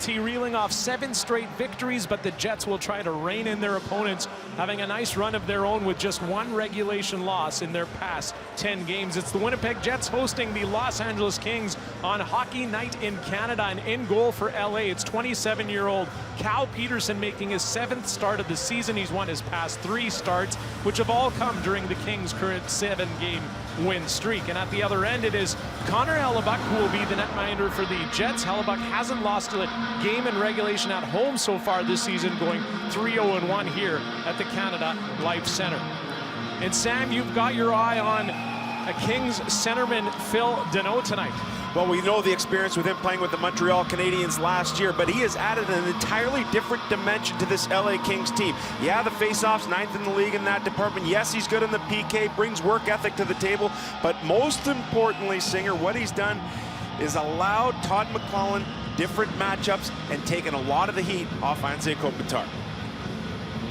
Reeling off 7 straight victories, but the Jets will try to rein in their opponents, having a nice run of their own with just 1 regulation loss in their past 10 games. It's the Winnipeg Jets hosting the Los Angeles Kings on Hockey Night in Canada, and in goal for LA, it's 27-year-old Cal Peterson making his 7th start of the season. He's won his past 3 starts, which have all come during the Kings' current 7-game win streak. And at the other end, it is Connor Hellebuyck who will be the netminder for the Jets. Hellebuyck hasn't lost a game in regulation at home so far this season, going 3-0-1 here at the Canada Life Center. And Sam, you've got your eye on a Kings centerman, Phil Danault, tonight. Well, we know the experience with him playing with the Montreal Canadiens last year, but he has added an entirely different dimension to this LA Kings team. Yeah, the faceoffs, 9th in the league in that department. Yes, he's good in the PK, brings work ethic to the table, but most importantly, Singer, what he's done is allowed Todd McLellan different matchups and taken a lot of the heat off Anze Kopitar.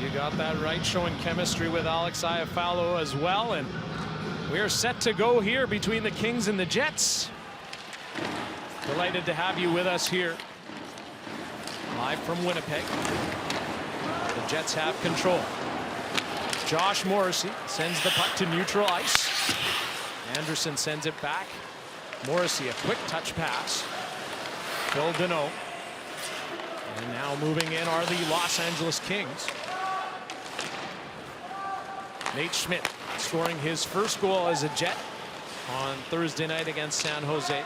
You got that right, showing chemistry with Alex Iafallo as well, and we're set to go here between the Kings and the Jets. Delighted to have you with us here, live from Winnipeg. The Jets have control. Josh Morrissey sends the puck to neutral ice. Anderson sends it back. Morrissey, a quick touch pass. Phil Danault. And now moving in are the Los Angeles Kings. Nate Schmidt scoring his first goal as a Jet on Thursday night against San Jose.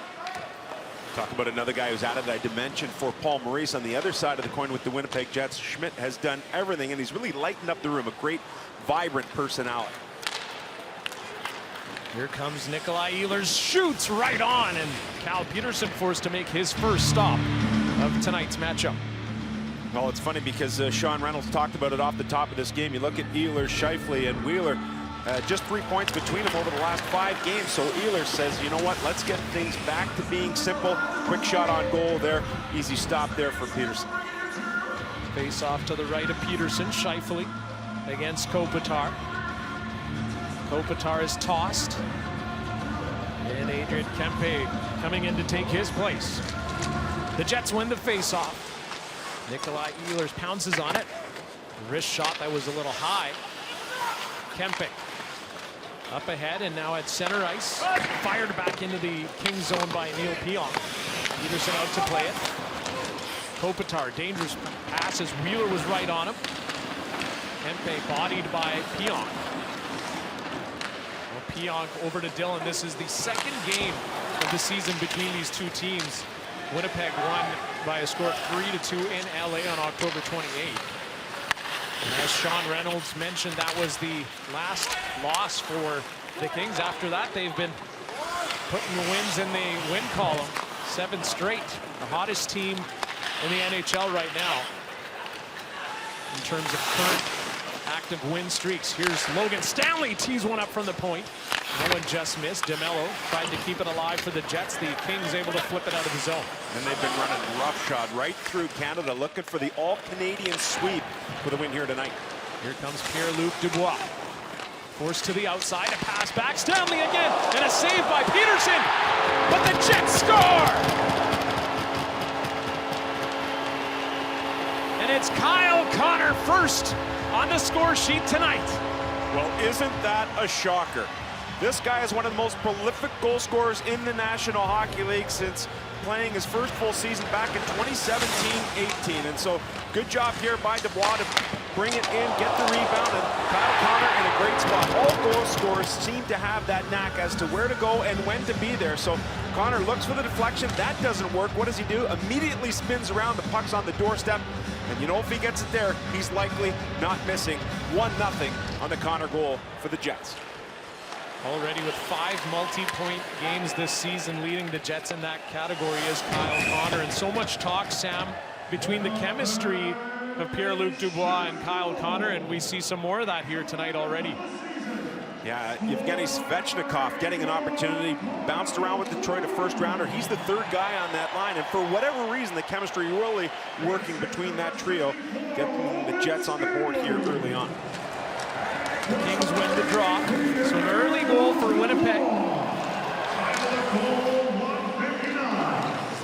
Talk about another guy who's added a dimension for Paul Maurice on the other side of the coin with the Winnipeg Jets. Schmidt has done everything, and he's really lightened up the room. A great, vibrant personality. Here comes Nikolai Ehlers, shoots right on, and Cal Peterson forced to make his first stop of tonight's matchup. Well, it's funny because Sean Reynolds talked about it off the top of this game. You look at Ehlers, Scheifele, and Wheeler. Just 3 points between them over the last 5 games. So Ehlers says, you know what, let's get things back to being simple. Quick shot on goal there. Easy stop there for Peterson. Face off to the right of Peterson. Scheifele against Kopitar. Kopitar is tossed. And Adrian Kempe coming in to take his place. The Jets win the face-off. Nikolai Ehlers pounces on it. Wrist shot that was a little high. Kempe up ahead and now at center ice. Fired back into the Kings zone by Neil Pionk. Peterson out to play it. Kopitar, dangerous pass as Wheeler was right on him. Kempe bodied by Pionk. Well, Pionk over to Dillon. This is the 2nd game of the season between these two teams. Winnipeg won by a score of 3-2 in LA on October 28th. And as Sean Reynolds mentioned, that was the last loss for the Kings. After that, they've been putting the wins in the win column. 7 straight. The hottest team in the NHL right now in terms of current active win streaks. Here's Logan Stanley, tees one up from the point. No one just missed. DeMello tried to keep it alive for the Jets. The Kings able to flip it out of the zone. And they've been running roughshod right through Canada, looking for the all-Canadian sweep with a win here tonight. Here comes Pierre-Luc Dubois. Forced to the outside, a pass back. Stanley again, and a save by Peterson. But the Jets score! And it's Kyle Connor first on the score sheet tonight. Well, isn't that a shocker? This guy is one of the most prolific goal scorers in the National Hockey League since playing his first full season back in 2017-18. And so good job here by Dubois to bring it in, get the rebound, and Kyle Connor in a great spot. All goal scorers seem to have that knack as to where to go and when to be there. So Connor looks for the deflection. That doesn't work. What does he do? Immediately spins around. The puck's on the doorstep. And you know, if he gets it there, he's likely not missing. 1-0 on the Connor goal for the Jets. Already with 5 multi-point games this season, leading the Jets in that category is Kyle Connor. And so much talk, Sam, between the chemistry of Pierre-Luc Dubois and Kyle Connor, and we see some more of that here tonight already. Yeah, Yevgeny Svechnikov getting an opportunity, bounced around with Detroit, a first-rounder. He's the 3rd guy on that line, and for whatever reason, the chemistry really working between that trio, getting the Jets on the board here early on. The Kings win the draw. So an early goal for Winnipeg.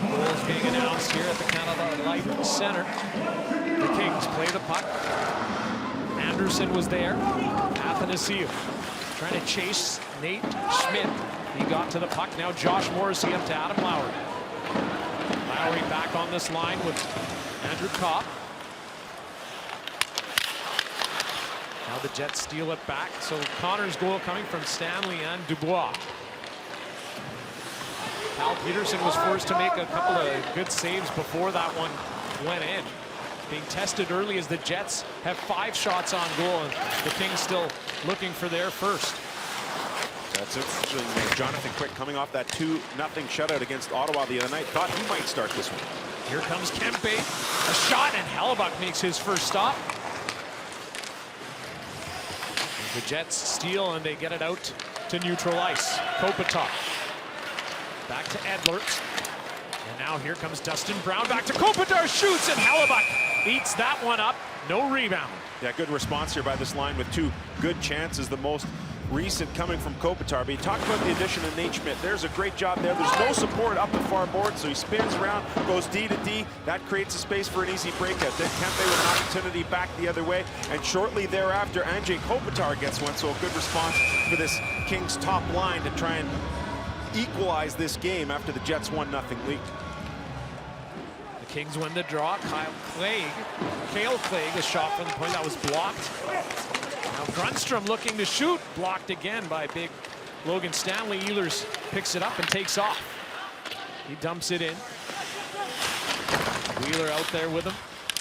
Goals being announced here at the Canada Life Center. The Kings play the puck. Anderson was there. Athanasiou trying to chase Nate Schmidt. He got to the puck. Now Josh Morrissey up to Adam Lowry. Lowry back on this line with Andrew Kopp. Now the Jets steal it back. So Connor's goal coming from Stanley and Dubois. Cal Peterson was forced to make a couple of good saves before that one went in. Being tested early as the Jets have 5 shots on goal, and the Kings still looking for their first. That's interesting. Jonathan Quick coming off that 2-0 shutout against Ottawa the other night. Thought he might start this one. Here comes Kempe. A shot, and Hellebuck makes his first stop. The Jets steal, and they get it out to neutral ice. Kopitar. Back to Edlerts. And now here comes Dustin Brown. Back to Kopitar. Shoots, and Hellebuck eats that one up. No rebound. Yeah, good response here by this line with 2 good chances. The most recent coming from Kopitar. But you talked about the addition of Nate Schmidt. There's a great job there. There's no support up the far board, so he spins around, goes D to D. That creates a space for an easy breakout. Then Kempe with an opportunity back the other way. And shortly thereafter, Andrzej Kopitar gets one. So a good response for this Kings top line to try and equalize this game after the Jets 1-0 lead. The Kings win the draw. Cale Clegg, a shot from the point that was blocked. Now Grundstrom looking to shoot, blocked again by big Logan Stanley. Ehlers picks it up and takes off. He dumps it in. Wheeler out there with him.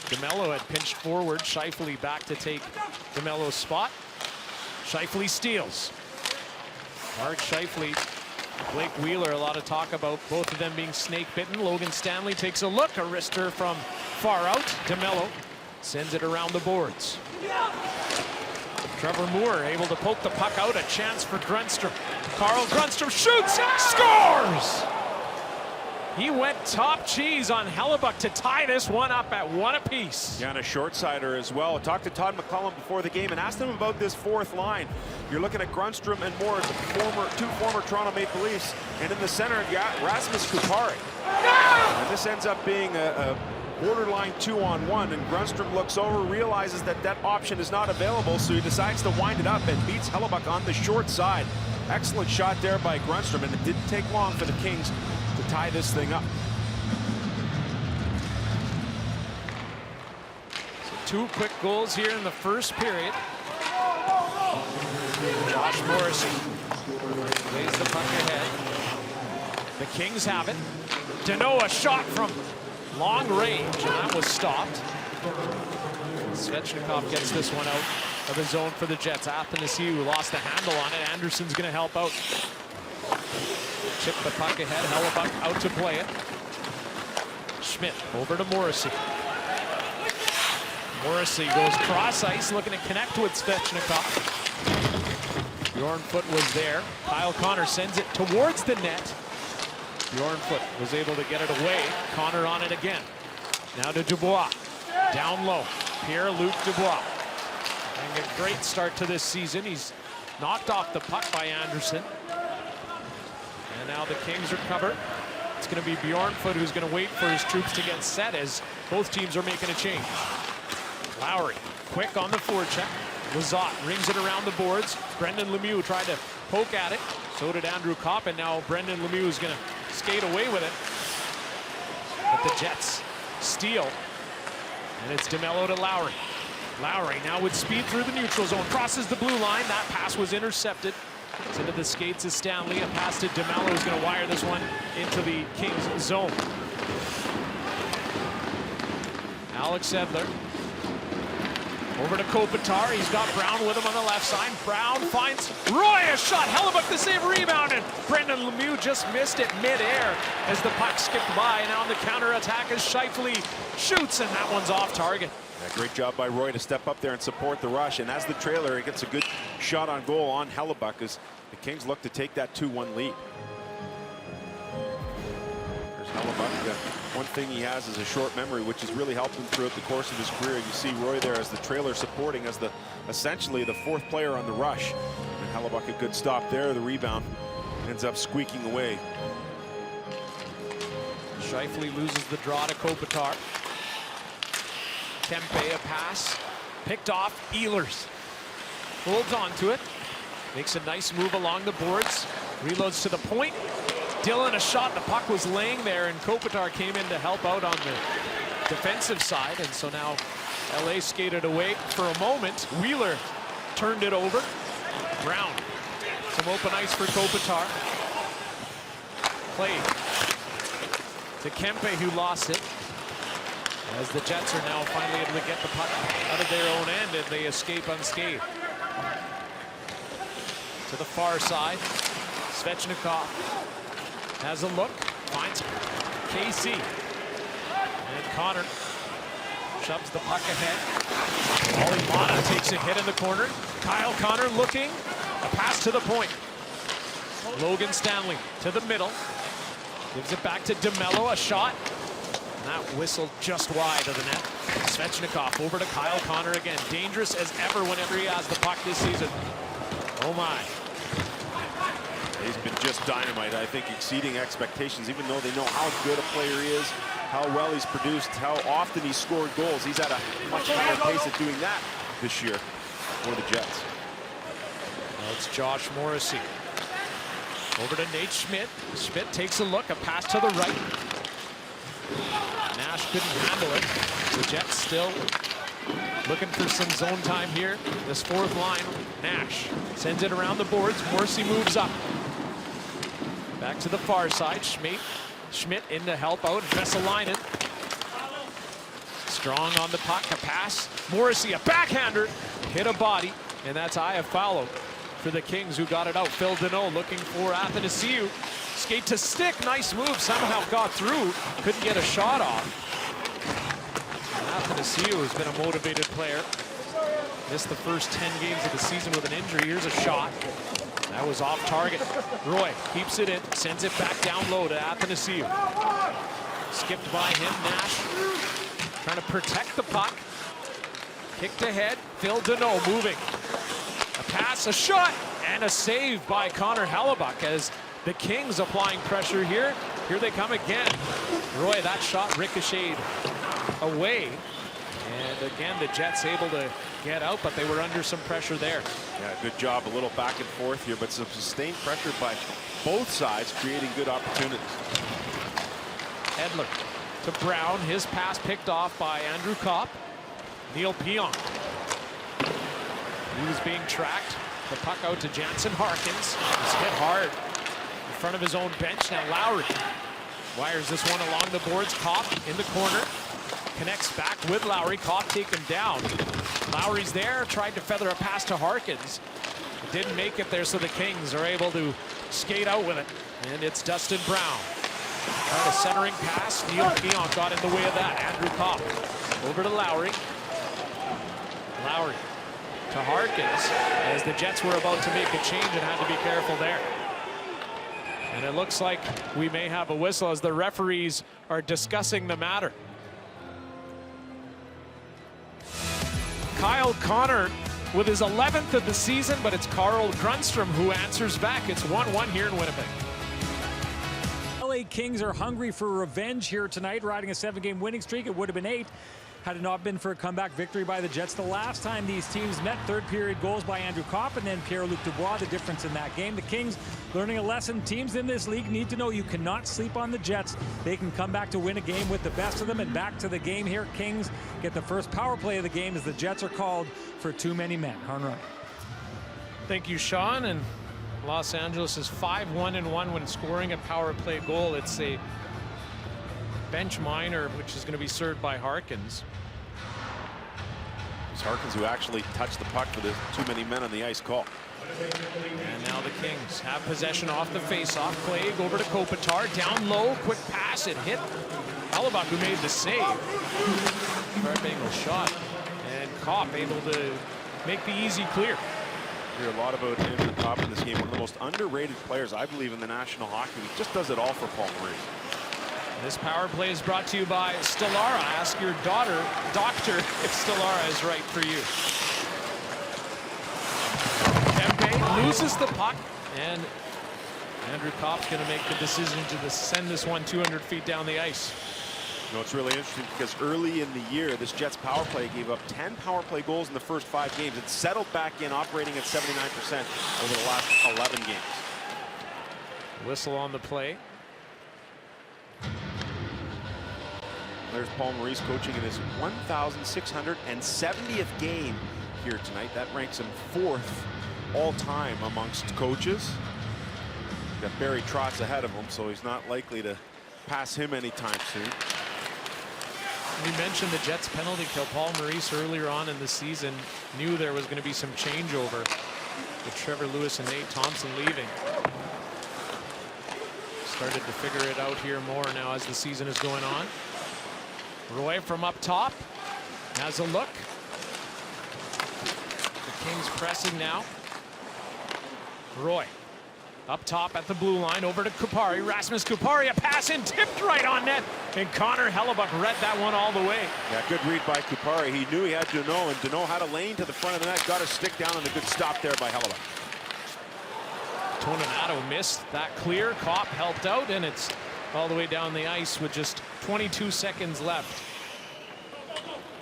DeMello had pinched forward. Scheifele back to take DeMello's spot. Scheifele steals. Mark Scheifele, Blake Wheeler, a lot of talk about both of them being snake bitten. Logan Stanley takes a look, a wrister from far out. DeMello sends it around the boards. Trevor Moore able to poke the puck out, a chance for Grundstrom. Carl Grundstrom shoots, scores! He went top cheese on Hellebuck to tie this one up at 1 apiece. Yeah, and a short-sider as well. I talked to Todd McCollum before the game and asked him about this 4th line. You're looking at Grundstrom and Moore, two former Toronto Maple Leafs, and in the center you got Rasmus Kupari. And this ends up being a borderline 2-on-1, and Grundstrom looks over, realizes that that option is not available, so he decides to wind it up and beats Hellebuck on the short side. Excellent shot there by Grundstrom, and it didn't take long for the Kings to tie this thing up. So 2 quick goals here in the first period. Josh Morrissey lays the puck ahead. The Kings have it. Danault, a shot from long range, and that was stopped. Svechnikov gets this one out of the zone for the Jets. Athanasiou lost the handle on it. Anderson's going to help out. Chip the puck ahead. Hellebuck out to play it. Schmidt over to Morrissey. Morrissey goes cross ice, looking to connect with Svechnikov. Bjornfoot was there. Kyle Connor sends it towards the net. Bjornfoot was able to get it away. Connor on it again. Now to Dubois. Down low. Pierre-Luc Dubois. Having a great start to this season. He's knocked off the puck by Anderson. And now the Kings recover. It's going to be Bjornfoot who's going to wait for his troops to get set as both teams are making a change. Lowry, quick on the forecheck. Lizotte rings it around the boards. Brendan Lemieux tried to poke at it. So did Andrew Kopp, and now Brendan Lemieux is going to skate away with it. But the Jets steal. And it's DeMello to Lowry. Lowry now with speed through the neutral zone. Crosses the blue line. That pass was intercepted. It's into the skates of Stanley. A pass to DeMello is going to wire this one into the Kings zone. Alex Edler. Over to Kopitar. He's got Brown with him on the left side. Brown finds Roy, a shot. Hellebuck the save, rebound, and Brendan Lemieux just missed it midair as the puck skipped by. Now on the counter-attack as Scheifele shoots, and that one's off target. Yeah, great job by Roy to step up there and support the rush. And as the trailer, he gets a good shot on goal on Hellebuck as the Kings look to take that 2-1 lead. There's Hellebuck. One thing he has is a short memory, which has really helped him throughout the course of his career. You see Roy there as the trailer supporting as the essentially the 4th player on the rush. And Hellebuck a good stop there. The rebound ends up squeaking away. Scheifele loses the draw to Kopitar. Kempe, a pass. Picked off. Ehlers holds on to it. Makes a nice move along the boards. Reloads to the point. Dillon, a shot. The puck was laying there, and Kopitar came in to help out on the defensive side. And so now LA skated away for a moment. Wheeler turned it over. Brown. Some open ice for Kopitar. Played to Kempe, who lost it. As the Jets are now finally able to get the puck out of their own end, and they escape unscathed. To the far side, Svechnikov has a look, finds KC. And Connor shoves the puck ahead. Ollie Mata takes a hit in the corner. Kyle Connor looking, a pass to the point. Logan Stanley to the middle. Gives it back to DeMello, a shot. That whistled just wide of the net. Svechnikov over to Kyle Connor again. Dangerous as ever whenever he has the puck this season. Oh my. He's been just dynamite, I think, exceeding expectations, even though they know how good a player he is, how well he's produced, how often he's scored goals. He's at a much higher pace at doing that this year for the Jets. Now it's Josh Morrissey. Over to Nate Schmidt. Schmidt takes a look, a pass to the right. Nash couldn't handle it. The Jets still looking for some zone time here. This fourth line, Nash sends it around the boards. Morrissey moves up. Back to the far side. Schmidt in to help out. Vesalainen. Strong on the puck. A pass. Morrissey, a backhander. Hit a body. And that's Iafallo for the Kings, who got it out. Phil Deneau looking for Athanasiou. Skate to stick. Nice move. Somehow got through. Couldn't get a shot off. Athanasiou has been a motivated player. Missed the first 10 games of the season with an injury. Here's a shot. That was off target. Roy keeps it in. Sends it back down low to Athanasiou. Skipped by him. Nash trying to protect the puck. Kicked ahead. Phil Deneau moving. A pass, a shot, and a save by Connor Hellebuck as the Kings applying pressure here. Here they come again. Roy, that shot ricocheted away. And again, the Jets able to get out, but they were under some pressure there. Yeah, good job. A little back and forth here, but some sustained pressure by both sides, creating good opportunities. Edler to Brown. His pass picked off by Andrew Kopp. Neil Pionk. He was being tracked. The puck out to Jansen Harkins. He's hit hard in front of his own bench. Now Lowry wires this one along the boards. Kopp in the corner. Connects back with Lowry. Kopp taken down. Lowry's there. Tried to feather a pass to Harkins. Didn't make it there, so the Kings are able to skate out with it. And it's Dustin Brown. A centering pass. Neil Pionk got in the way of that. Andrew Kopp over to Lowry. Lowry to Harkins as the Jets were about to make a change and had to be careful there. And it looks like we may have a whistle as the referees are discussing the matter. Kyle Connor with his 11th of the season, but it's Carl Grundstrom who answers back. It's 1-1 here in Winnipeg. LA Kings are hungry for revenge here tonight, riding a 7-game winning streak. It would have been 8 had it not been for a comeback victory by the Jets. The last time these teams met, third period goals by Andrew Kopp and then Pierre-Luc Dubois, the difference in that game. The Kings learning a lesson. Teams in this league need to know you cannot sleep on the Jets. They can come back to win a game with the best of them. And back to the game here. Kings get the first power play of the game as the Jets are called for too many men. Harn. Thank you, Sean. And Los Angeles is 5-1-1 when scoring a power play goal. It's a bench minor, which is going to be served by Harkins. It's Harkins who actually touched the puck for the too many men on the ice call. And now the Kings have possession off the faceoff. Clague over to Kopitar. Down low. Quick pass. It hit Hellebuck, who made the save. Sharp angle shot. And Kopp able to make the easy clear. Hear a lot about him at the top of this game. One of the most underrated players, I believe, in the National Hockey League. Just does it all for Paul Maurice. This power play is brought to you by Stellara. Ask your doctor if Stellara is right for you. Kempe loses the puck, and Andrew Kopp's going to make the decision to send this one 200 feet down the ice. You know, it's really interesting because early in the year, this Jets power play gave up 10 power play goals in the first 5 games. It settled back in, operating at 79% over the last 11 games. Whistle on the play. There's Paul Maurice coaching in his 1,670th game here tonight. That ranks him 4th all-time amongst coaches. Got Barry Trotz ahead of him, so he's not likely to pass him anytime soon. We mentioned the Jets penalty kill. Paul Maurice earlier on in the season knew there was going to be some changeover with Trevor Lewis and Nate Thompson leaving. Started to figure it out here more now as the season is going on. Roy from up top has a look. The Kings pressing now. Roy up top at the blue line, over to Kupari. Rasmus Kupari, a pass in, tipped right on net, and Connor Hellebuck read that one all the way. Yeah, good read by Kupari. He knew he had Deneau, and Deneau had a lane to the front of the net, got a stick down, and a good stop there by Hellebuck. Toninato missed that clear. Kopp helped out, and it's all the way down the ice with just 22 seconds left.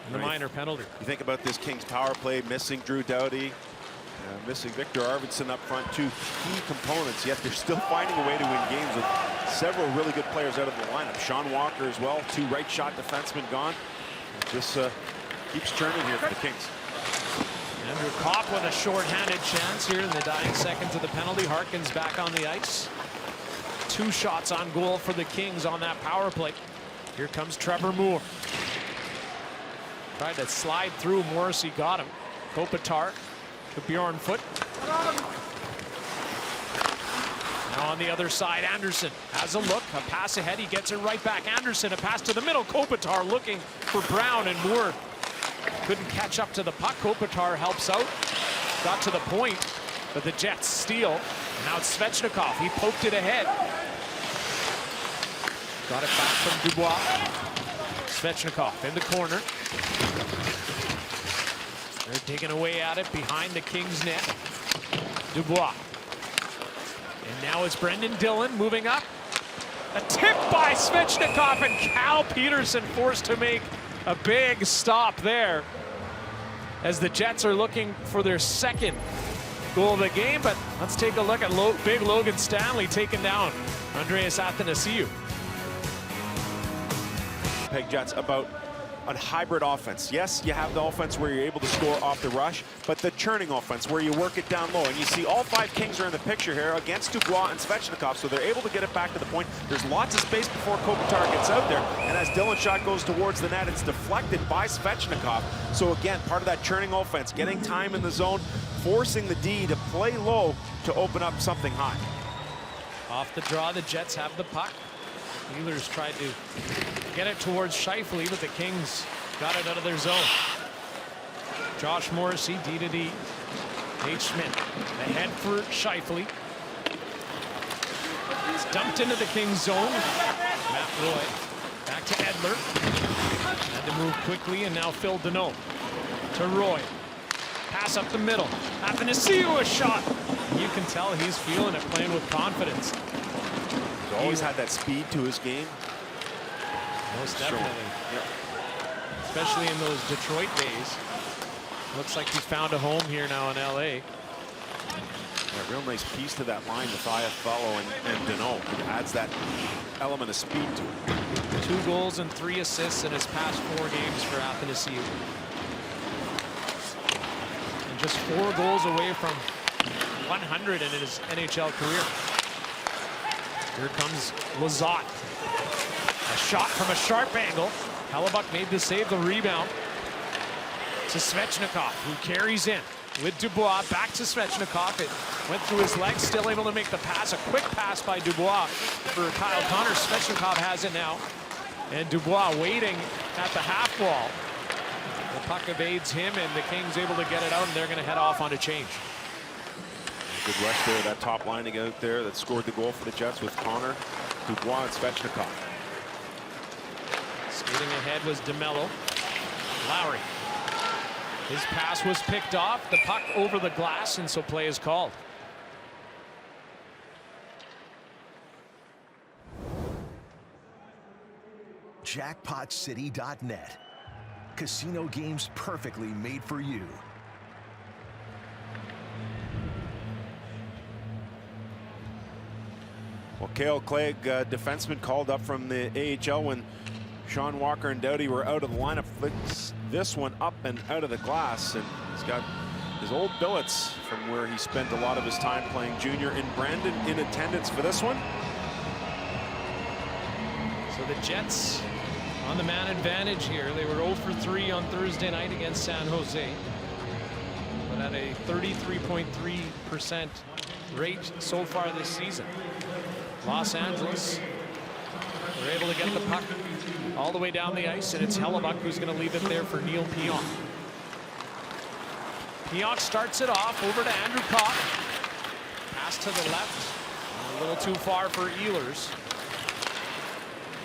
And the minor penalty. You think about this Kings power play, missing Drew Doughty, missing Victor Arvidsson up front, 2 key components, yet they're still finding a way to win games with several really good players out of the lineup. Sean Walker as well, 2 right shot defensemen gone. This keeps churning here for the Kings. Andrew Kopp with a short-handed chance here in the dying seconds of the penalty. Harkins back on the ice. 2 shots on goal for the Kings on that power play. Here comes Trevor Moore. Tried to slide through. Morrissey got him. Kopitar to Bjorn Foot. Now on the other side, Anderson has a look. A pass ahead. He gets it right back. Anderson, a pass to the middle. Kopitar looking for Brown, and Moore couldn't catch up to the puck. Kopitar helps out. Got to the point, but the Jets steal. And now it's Svechnikov. He poked it ahead. Got it back from Dubois. Svechnikov in the corner. They're digging away at it behind the Kings net. Dubois. And now it's Brendan Dillon moving up. A tip by Svechnikov, and Cal Peterson forced to make a big stop there as the Jets are looking for their 2nd goal of the game. But let's take a look at big Logan Stanley taking down Andreas Athanasiou. Winnipeg Jets about a hybrid offense. Yes, you have the offense where you're able to score off the rush, but the churning offense where you work it down low. And you see all 5 Kings are in the picture here against Dubois and Svechnikov, so they're able to get it back to the point. There's lots of space before Kopitar gets out there, and as Dillon's shot goes towards the net, it's deflected by Svechnikov. So again, part of that churning offense, getting time in the zone, forcing the D to play low to open up something high. Off the draw, the Jets have the puck. Wheelers tried to get it towards Scheifele, but the Kings got it out of their zone. Josh Morrissey, D to D. Nate Schmidt ahead for Scheifele. It's dumped into the Kings zone. Matt Roy back to Edler. Had to move quickly, and now Phil Deneau to Roy. Pass up the middle. Athanasiou, a shot. You can tell he's feeling it, playing with confidence. He's always had that speed to his game. Most definitely. Yep. Especially in those Detroit days. Looks like he's found a home here now in LA. A real nice piece to that line with Iafallo and Deneau. Adds that element of speed to it. 2 goals and 3 assists in his past 4 games for Athanasiou. And just 4 goals away from 100 in his NHL career. Here comes Lizotte. A shot from a sharp angle. Hellebuck made the save, the rebound to Svechnikov, who carries in with Dubois. Back to Svechnikov. It went through his legs, still able to make the pass. A quick pass by Dubois for Kyle Connor. Svechnikov has it now. And Dubois waiting at the half wall. The puck evades him, and the Kings able to get it out, and they're going to head off on a change. Good rush there, that top lining out there that scored the goal for the Jets with Connor, Dubois, and Svechnikov. Skating ahead was DeMello. Lowry. His pass was picked off. The puck over the glass, and so play is called. jackpotcity.net. Casino games perfectly made for you. Well, Cale Clegg, defenseman called up from the AHL when Sean Walker and Doughty were out of the lineup, flicks this one up and out of the glass, and he's got his old billets from where he spent a lot of his time playing junior in Brandon in attendance for this one. So the Jets on the man advantage here. They were 0 for 3 on Thursday night against San Jose, but at a 33.3% rate so far this season. Los Angeles were able to get the puck all the way down the ice, and it's Hellebuck who's going to leave it there for Neil Pionk. Pionk starts it off over to Andrew Kopp. Pass to the left, a little too far for Ehlers.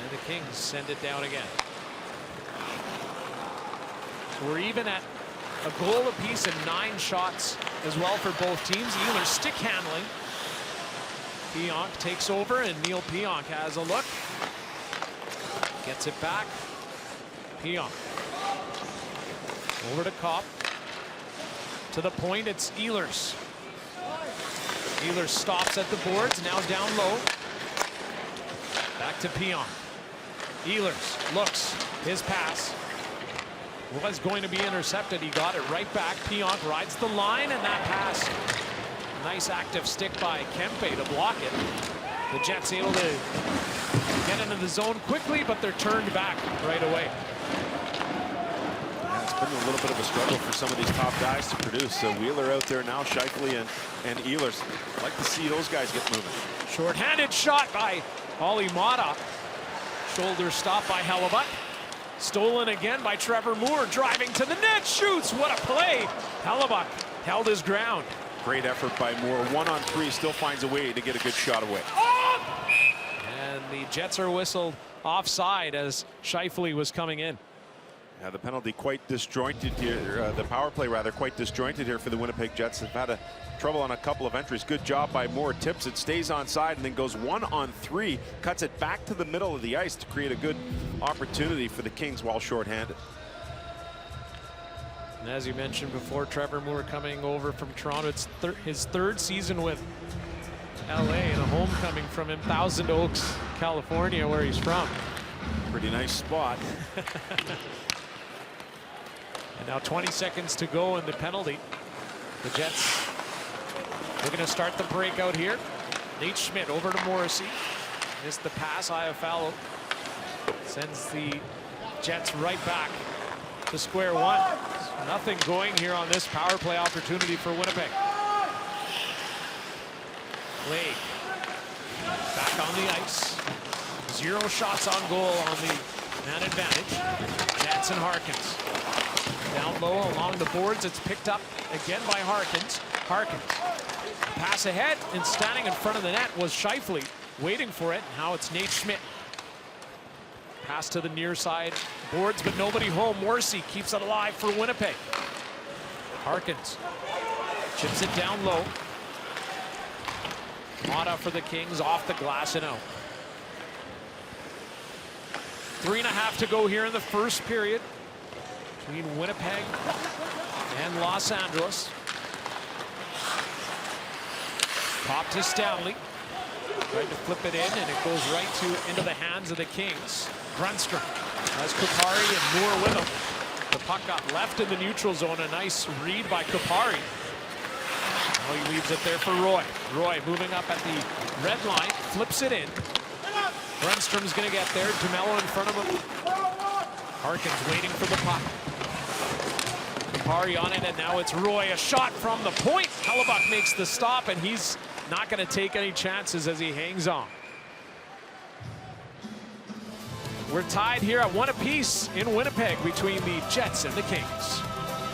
And the Kings send it down again. So we're even at a goal apiece and 9 shots as well for both teams. Ehlers stick handling. Pionk takes over, and Neil Pionk has a look. Gets it back. Pionk. Over to Kopp. To the point, it's Ehlers. Ehlers stops at the boards, now down low. Back to Pionk. Ehlers looks, his pass was going to be intercepted. He got it right back. Pionk rides the line, and that pass, nice active stick by Kempe to block it. The Jets able to get into the zone quickly, but they're turned back right away. Yeah, it's been a little bit of a struggle for some of these top guys to produce. So Wheeler out there now, Scheifele and Ehlers. I'd like to see those guys get moving. Short-handed shot by Olli Mata. Shoulder stop by Hellebuck. Stolen again by Trevor Moore, driving to the net, shoots. What a play. Hellebuck held his ground. Great effort by Moore. 1-on-3, still finds a way to get a good shot away. And the Jets are whistled offside as Scheifele was coming in. Yeah, the penalty quite disjointed here, the power play rather quite disjointed here for the Winnipeg Jets. They've had trouble on a couple of entries. Good job by Moore. Tips it, stays onside, and then goes 1-on-3. Cuts it back to the middle of the ice to create a good opportunity for the Kings while shorthanded. And as you mentioned before, Trevor Moore coming over from Toronto. It's his 3rd season with LA, and a homecoming from him, Thousand Oaks, California, where he's from. Pretty nice spot. And now 20 seconds to go in the penalty. The Jets looking to start the breakout here. Nate Schmidt over to Morrissey. Missed the pass. Iafallo sends the Jets right back to square one. So nothing going here on this power play opportunity for Winnipeg. Blake back on the ice. 0 shots on goal on the man advantage. Jansen Harkins down low along the boards. It's picked up again by Harkins. Pass ahead, and standing in front of the net was Scheifele, waiting for it. Now it's Nate Schmidt. Pass to the near side boards, but nobody home. Morrissey keeps it alive for Winnipeg. Harkins chips it down low. Mata for the Kings, off the glass and out. 3.5 to go here in the first period between Winnipeg and Los Angeles. Pop to Stanley. Tried to flip it in, and it goes right into the hands of the Kings. Grunstrom has Kupari and Moore with him. The puck got left in the neutral zone. A nice read by Kupari. Now he leaves it there for Roy. Roy moving up at the red line, flips it in. Grunstrom's going to get there. DeMello in front of him. Harkins waiting for the puck. Kupari on it, and now it's Roy. A shot from the point. Hellebuck makes the stop, and he's not going to take any chances as he hangs on. We're tied here at 1 apiece in Winnipeg between the Jets and the Kings.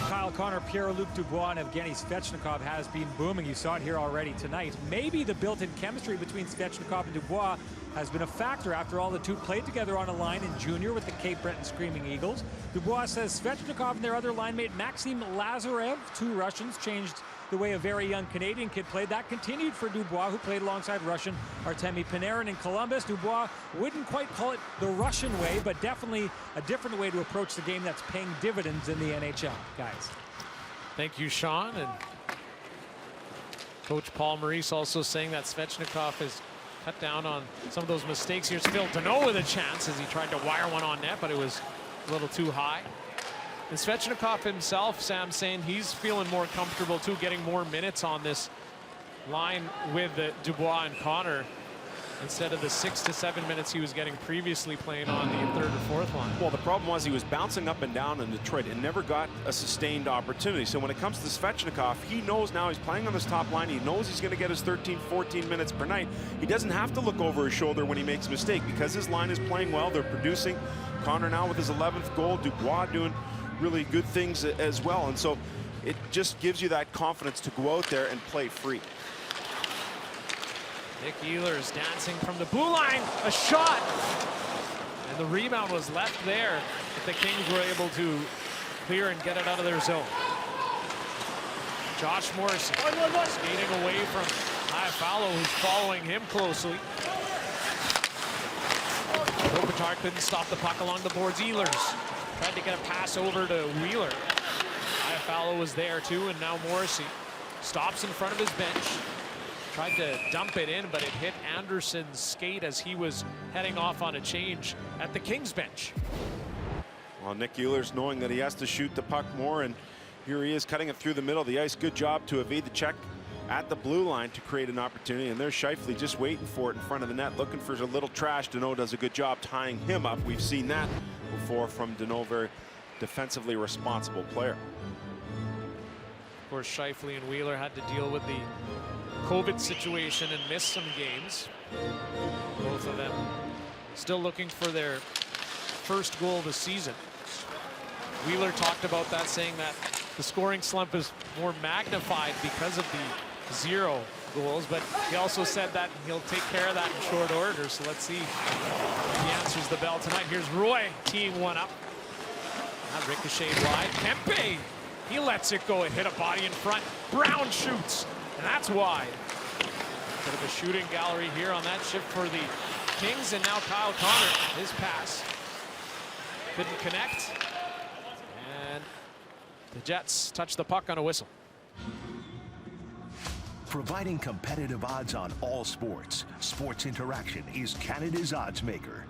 Kyle Connor, Pierre-Luc Dubois, and Evgeny Svechnikov has been booming. You saw it here already tonight. Maybe the built-in chemistry between Svechnikov and Dubois has been a factor. After all, the two played together on a line in junior with the Cape Breton Screaming Eagles. Dubois says Svechnikov and their other line mate Maxim Lazarev, 2 Russians, changed the way a very young Canadian kid played. That continued for Dubois, who played alongside Russian Artemi Panarin in Columbus. Dubois wouldn't quite call it the Russian way, but definitely a different way to approach the game that's paying dividends in the NHL, guys. Thank you, Sean. And Coach Paul Maurice also saying that Svechnikov has cut down on some of those mistakes. Here's Phil Deneau with a chance as he tried to wire one on net, but it was a little too high. And Svechnikov himself, Sam, saying he's feeling more comfortable too, getting more minutes on this line with Dubois and Connor instead of the 6 to 7 minutes he was getting previously playing on the third or fourth line. Well, the problem was he was bouncing up and down in Detroit and never got a sustained opportunity. So when it comes to Svechnikov, he knows now he's playing on this top line. He knows he's going to get his 13, 14 minutes per night. He doesn't have to look over his shoulder when he makes a mistake because his line is playing well. They're producing. Connor now with his 11th goal. Dubois doing really good things as well. And so it just gives you that confidence to go out there and play free. Nick Ehlers dancing from the blue line, a shot, and the rebound was left there, but the Kings were able to clear and get it out of their zone. Josh Morrissey skating away from Iafallo, who's following him closely. Kopitar couldn't stop the puck along the boards. Ehlers tried to get a pass over to Wheeler. Iafallo was there too, and now Morrissey stops in front of his bench. Tried to dump it in, but it hit Anderson's skate as he was heading off on a change at the Kings bench. Well, Nick Ehlers knowing that he has to shoot the puck more, and here he is cutting it through the middle of the ice. Good job to evade the check at the blue line to create an opportunity, and there's Scheifele just waiting for it in front of the net, looking for a little trash. Deneau does a good job tying him up. We've seen that before from Deneau, very defensively responsible player. Of course, Scheifele and Wheeler had to deal with the COVID situation and missed some games. Both of them still looking for their first goal of the season. Wheeler talked about that, saying that the scoring slump is more magnified because of the 0 goals, but he also said that he'll take care of that in short order. So let's see if he answers the bell tonight. Here's Roy teeing one up. That ricocheted wide. Kempe, he lets it go. It hit a body in front. Brown shoots. And that's wide. Bit of a shooting gallery here on that shift for the Kings. And now Kyle Connor, his pass couldn't connect. And the Jets touch the puck on a whistle. Providing competitive odds on all sports, Sports Interaction is Canada's odds maker.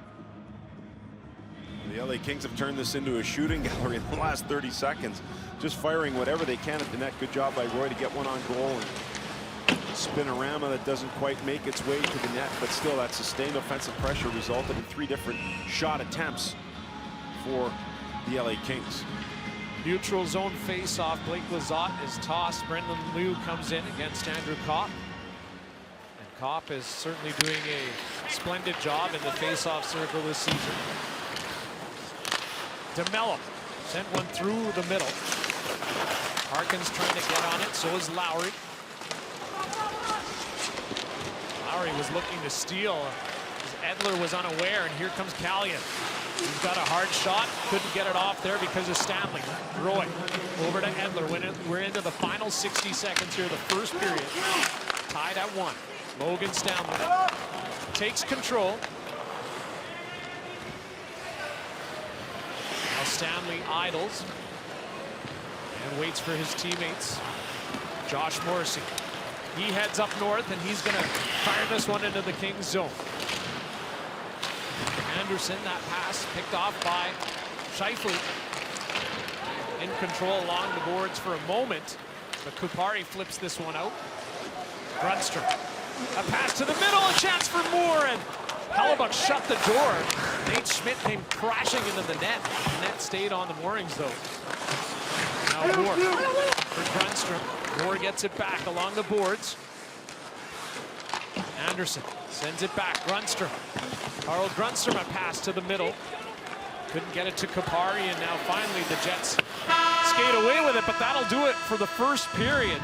The LA Kings have turned this into a shooting gallery in the last 30 seconds. Just firing whatever they can at the net. Good job by Roy to get one on goal. And spinorama that doesn't quite make its way to the net, but still that sustained offensive pressure resulted in 3 different shot attempts for the LA Kings. Neutral zone face-off. Blake Lizotte is tossed. Brendan Liu comes in against Andrew Kopp. And Kopp is certainly doing a splendid job in the face-off circle this season. DeMello sent one through the middle. Harkin's trying to get on it, so is Lowry. Lowry was looking to steal. Edler was unaware, and here comes Callion. He's got a hard shot, couldn't get it off there because of Stanley. Roy over to Edler. We're into the final 60 seconds here, the first period. Tied at 1. Logan Stanley takes control. Now Stanley idles and waits for his teammates. Josh Morrissey. He heads up north, and he's going to fire this one into the Kings zone. Anderson, that pass picked off by Scheifele. In control along the boards for a moment, but Kupari flips this one out. Grundstrom. A pass to the middle, a chance for Moore, and Hellebuck shut the door. Nate Schmidt came crashing into the net. The net stayed on the moorings, though. Now Moore for Grundstrom. Moore gets it back along the boards. Anderson sends it back. Grundstrom. Carl Grundstrom, a pass to the middle. Couldn't get it to Kupari, and now finally the Jets skate away with it, but that'll do it for the first period.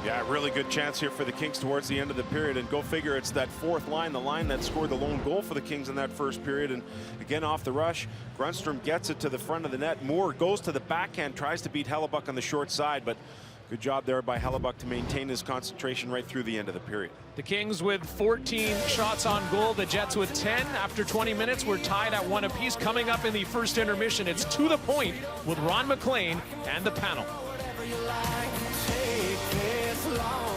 Yeah, really good chance here for the Kings towards the end of the period, and go figure, it's that 4th line, the line that scored the lone goal for the Kings in that first period. And again, off the rush, Grundstrom gets it to the front of the net. Moore goes to the backhand, tries to beat Hellebuck on the short side, but Good job there by Hellebuck to maintain his concentration right through the end of the period. The Kings with 14 shots on goal, the Jets with 10. After 20 minutes, we're tied at 1 apiece. Coming up in the first intermission, it's To the Point with Ron McLean and the panel.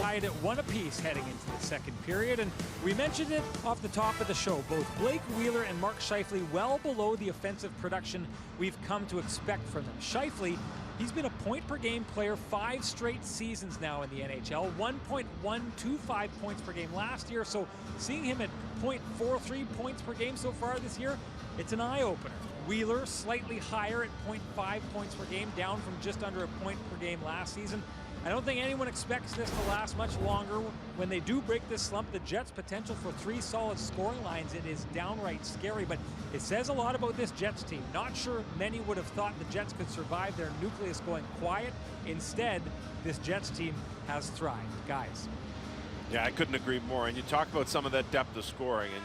Tied at 1 apiece heading into the second period, and we mentioned it off the top of the show. Both Blake Wheeler and Mark Scheifele well below the offensive production we've come to expect from them. Scheifele, he's been a point-per-game player 5 straight seasons now in the NHL, 1.125 points per game last year, so seeing him at 0.43 points per game so far this year, it's an eye-opener. Wheeler slightly higher at 0.5 points per game, down from just under a point per game last season. I don't think anyone expects this to last much longer. When they do break this slump, the Jets' potential for 3 solid scoring lines, it is downright scary, but it says a lot about this Jets team. Not sure many would have thought the Jets could survive their nucleus going quiet. Instead, this Jets team has thrived. Guys. Yeah, I couldn't agree more. And you talk about some of that depth of scoring, and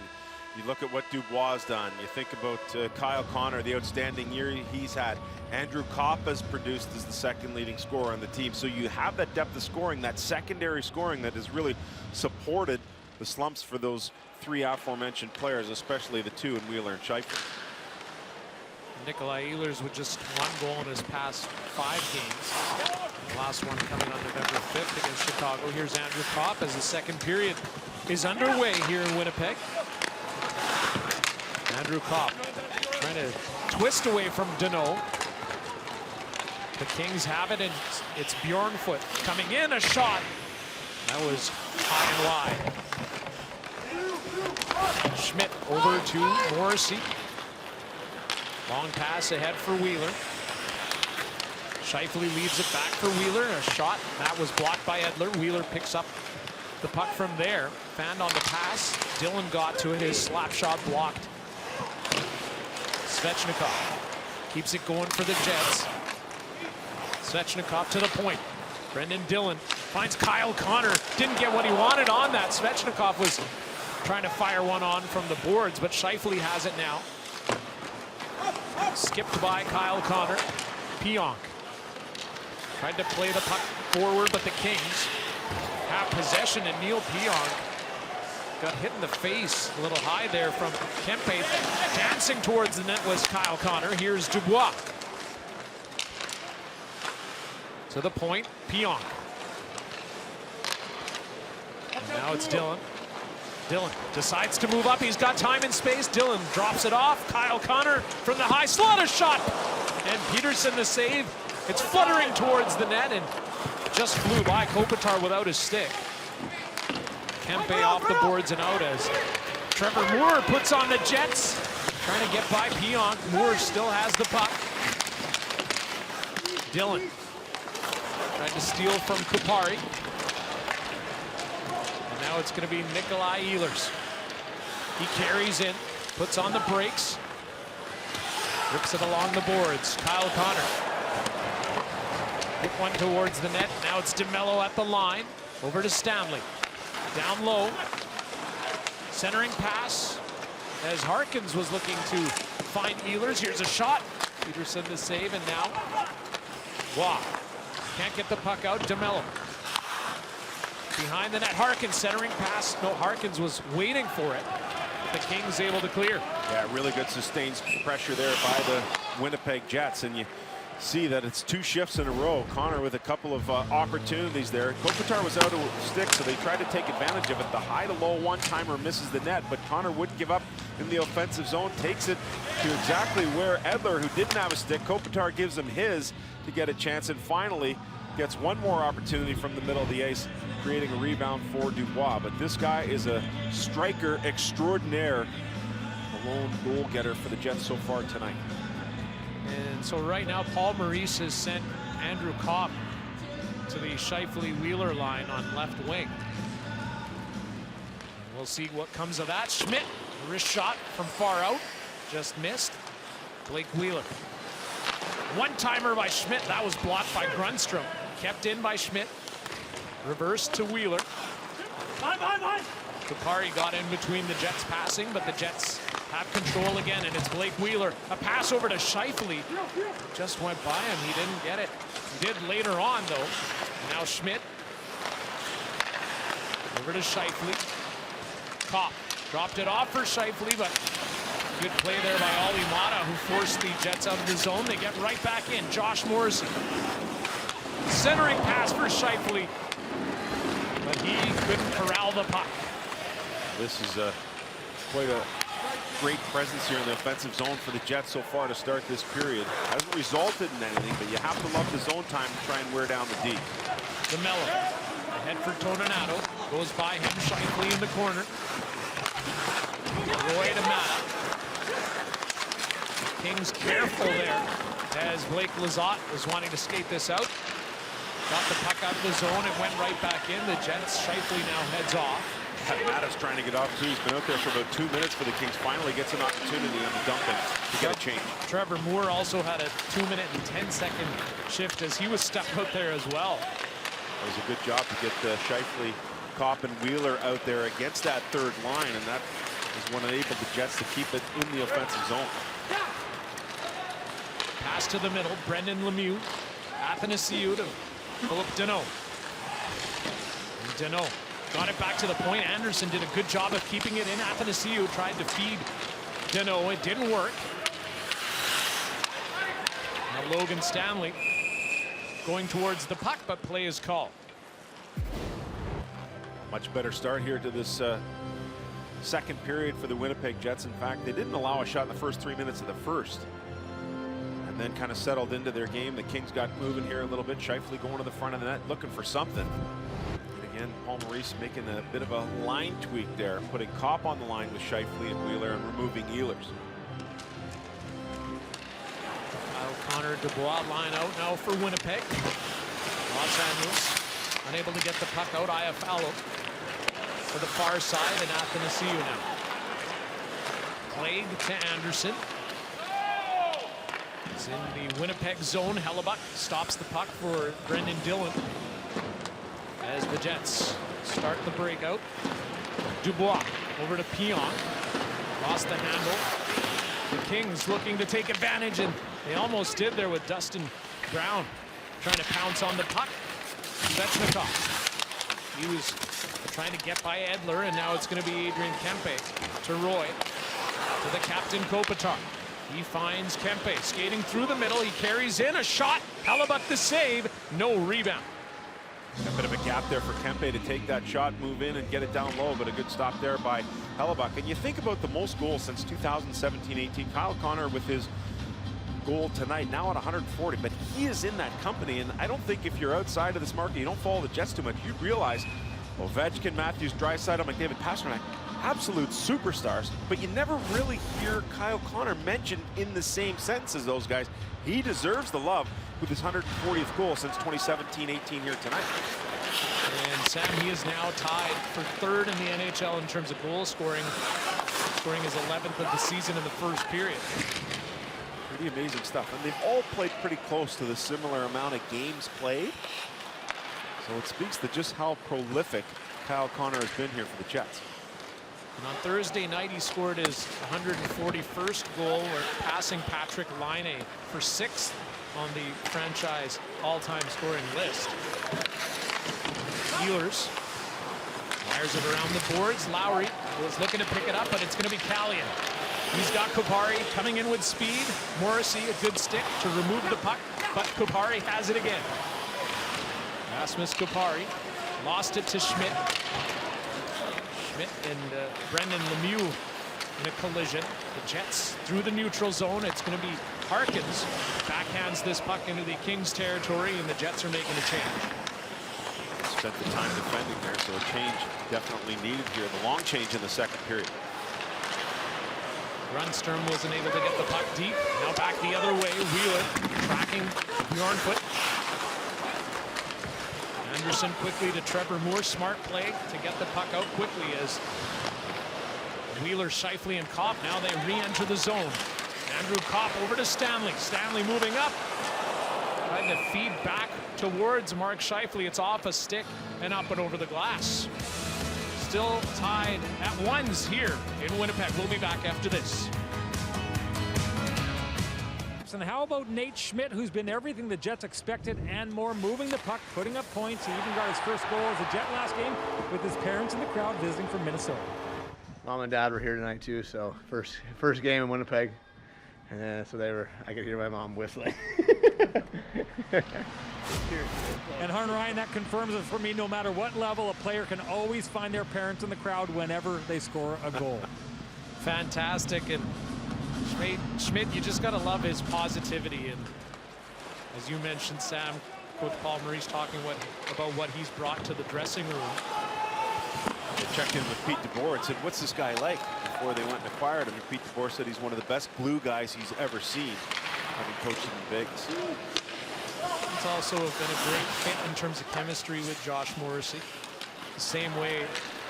you look at what Dubois has done. You think about Kyle Connor, the outstanding year he's had. Andrew Kopp has produced as the second leading scorer on the team. So you have that depth of scoring, that secondary scoring that has really supported the slumps for those 3 aforementioned players, especially the 2 in Wheeler and Scheifele. Nikolai Ehlers with just 1 goal in his past 5 games. The last one coming on November 5th against Chicago. Here's Andrew Kopp as the second period is underway here in Winnipeg. Andrew Kopp trying to twist away from Deneau. The Kings have it, and it's Bjornfoot coming in. A shot. That was high and wide. Schmidt over to Morrissey. Long pass ahead for Wheeler. Scheifele leaves it back for Wheeler. A shot. That was blocked by Edler. Wheeler picks up the puck from there. Fanned on the pass. Dillon got to it. His slap shot blocked. Svechnikov keeps it going for the Jets. Svechnikov to the point. Brendan Dillon finds Kyle Connor. Didn't get what he wanted on that. Svechnikov was trying to fire one on from the boards, but Scheifele has it now. Skipped by Kyle Connor. Pionk tried to play the puck forward, but the Kings have possession, and Neil Pionk got hit in the face a little high there from Kempe. Dancing towards the net was Kyle Connor. Here's Dubois. To the point, Pionk. And now it's Dillon. Dillon decides to move up. He's got time and space. Dillon drops it off. Kyle Connor from the high slot, a shot. And Peterson the save. It's fluttering towards the net and just flew by Kopitar without his stick. Kempe off the boards and out as Trevor Moore puts on the Jets. Trying to get by Pionk. Moore still has the puck. Dillon tried to steal from Kupari. And now it's going to be Nikolai Ehlers. He carries in, puts on the brakes, rips it along the boards. Kyle Connor. Hit one towards the net. Now it's DeMello at the line. Over to Stanley. Down low. Centering pass as Harkins was looking to find Ehlers. Here's a shot. Peterson the save, and now Wow. Can't get the puck out. DeMello. Behind the net. Harkins centering pass. No, Harkins was waiting for it. The Kings able to clear. Yeah, really good sustained pressure there by the Winnipeg Jets. And you see that it's 2 shifts in a row. Connor with a couple of opportunities there. Kopitar was out of stick, so they tried to take advantage of it. The high to low one-timer misses the net, but Connor wouldn't give up in the offensive zone. Takes it to exactly where Edler, who didn't have a stick, Kopitar gives him his to get a chance, and finally gets one more opportunity from the middle of the ice, creating a rebound for Dubois. But this guy is a striker extraordinaire, a lone goal getter for the Jets so far tonight. And so right now, Paul Maurice has sent Andrew Kopp to the Scheifele-Wheeler line on left wing. We'll see what comes of that. Schmidt, wrist shot from far out, just missed. Blake Wheeler. One-timer by Schmidt. That was blocked by Grunstrom. Kept in by Schmidt. Reversed to Wheeler. Kupari got in between the Jets passing, but the Jets have control again, and it's Blake Wheeler. A pass over to Scheifele. Just went by him. He didn't get it. He did later on, though. Now Schmidt. Over to Scheifele. Kopp dropped it off for Scheifele, but good play there by Olli Mata, who forced the Jets out of the zone. They get right back in. Josh Morrissey. Centering pass for Scheifele, but he couldn't corral the puck. This is quite a great presence here in the offensive zone for the Jets so far to start this period. Hasn't resulted in anything, but you have to love the zone time to try and wear down the D. DeMello, ahead for Toninato, goes by him, Scheifele in the corner. Roy to Mata. Kings careful there as Blake Lizotte was wanting to skate this out. Got the puck out of the zone, it went right back in. The Jets, Scheifele now heads off. Mata's trying to get off too. He's been out there for about 2 minutes for the Kings. Finally gets an opportunity on the dumping to get a change. Trevor Moore also had a 2-minute and 10-second shift as he was stuck out there as well. It was a good job to get Scheifele, Kopp, and Wheeler out there against that third line, and that is what enabled the Jets to keep it in the offensive zone. Pass to the middle, Brendan Lemieux. Athanasiou to Philip Deneau. Deneau got it back to the point. Anderson did a good job of keeping it in. Athanasiou tried to feed Deneau. It didn't work. Now Logan Stanley going towards the puck, but play is called. Much better start here to this second period for the Winnipeg Jets. In fact, they didn't allow a shot in the first 3 minutes of the first, and then kind of settled into their game. The Kings got moving here a little bit. Scheifele going to the front of the net, looking for something. And again, Paul Maurice making a bit of a line tweak there, putting Kopp on the line with Scheifele and Wheeler and removing Ehlers. Kyle Connor, Dubois line out now for Winnipeg. Los Angeles unable to get the puck out. Iafallo to the far side, and Athanasiou now. Plague to Anderson. It's in the Winnipeg zone. Hellebuck stops the puck for Brendan Dillon as the Jets start the breakout. Dubois over to Pion. Lost the handle. The Kings looking to take advantage, and they almost did there with Dustin Brown trying to pounce on the puck. Svechnikov. He was trying to get by Edler, and now it's going to be Adrian Kempe to Roy. To the captain, Kopitar. He finds Kempe skating through the middle. He carries in a shot. Hellebuck the save. No rebound. A bit of a gap there for Kempe to take that shot, move in, and get it down low, but a good stop there by Hellebuck. And you think about the most goals since 2017-18. Kyle Connor with his goal tonight, now at 140, but he is in that company, and I don't think if you're outside of this market, you don't follow the Jets too much, you'd realize Ovechkin, Matthews, Draisaitl, McDavid, Pastrnak, absolute superstars, but you never really hear Kyle Connor mentioned in the same sentence as those guys. He deserves the love with his 140th goal since 2017-18 here tonight. And Sam, he is now tied for third in the NHL in terms of goal scoring, scoring his 11th of the season in the first period. Pretty amazing stuff, and they've all played pretty close to the similar amount of games played. So it speaks to just how prolific Kyle Connor has been here for the Jets. And on Thursday night, he scored his 141st goal, or passing Patrick Laine for 6th on the franchise all-time scoring list. Ehlers fires it around the boards. Lowry was looking to pick it up, but it's going to be Callion. He's got Kupari coming in with speed. Morrissey, a good stick to remove the puck, but Kupari has it again. Rasmus Kupari lost it to Schmidt. Schmidt and Brendan Lemieux in a collision. The Jets through the neutral zone. It's going to be Harkins. Backhands this puck into the Kings territory, and the Jets are making a change. Spent the time defending there, so a change definitely needed here. The long change in the second period. Grundstrom wasn't able to get the puck deep. Now back the other way. Wheeler tracking Bjornfoot. Anderson quickly to Trevor Moore. Smart play to get the puck out quickly as Wheeler, Scheifele, and Kopp. Now they re-enter the zone. Andrew Kopp over to Stanley. Stanley moving up. Trying to feed back towards Mark Scheifele. It's off a stick and up and over the glass. still tied at ones here in Winnipeg. We'll be back after this. And how about Nate Schmidt, who's been everything the Jets expected and more, moving the puck, putting up points. He even got his first goal as a Jet last game with his parents in the crowd visiting from Minnesota. Mom and Dad were here tonight too, so first game in Winnipeg, and so I could hear my mom whistling. And Hunter Ryan, that confirms it for me. No matter what level, a player can always find their parents in the crowd whenever they score a goal. Fantastic. And Schmidt, you just got to love his positivity. And as you mentioned, Sam, Coach Paul Maurice talking about what he's brought to the dressing room. They checked in with Pete DeBoer and said, what's this guy like? Before they went and acquired him. And Pete DeBoer said he's one of the best blue guys he's ever seen, having coached him in Vegas. He's also been a great fit in terms of chemistry with Josh Morrissey. The same way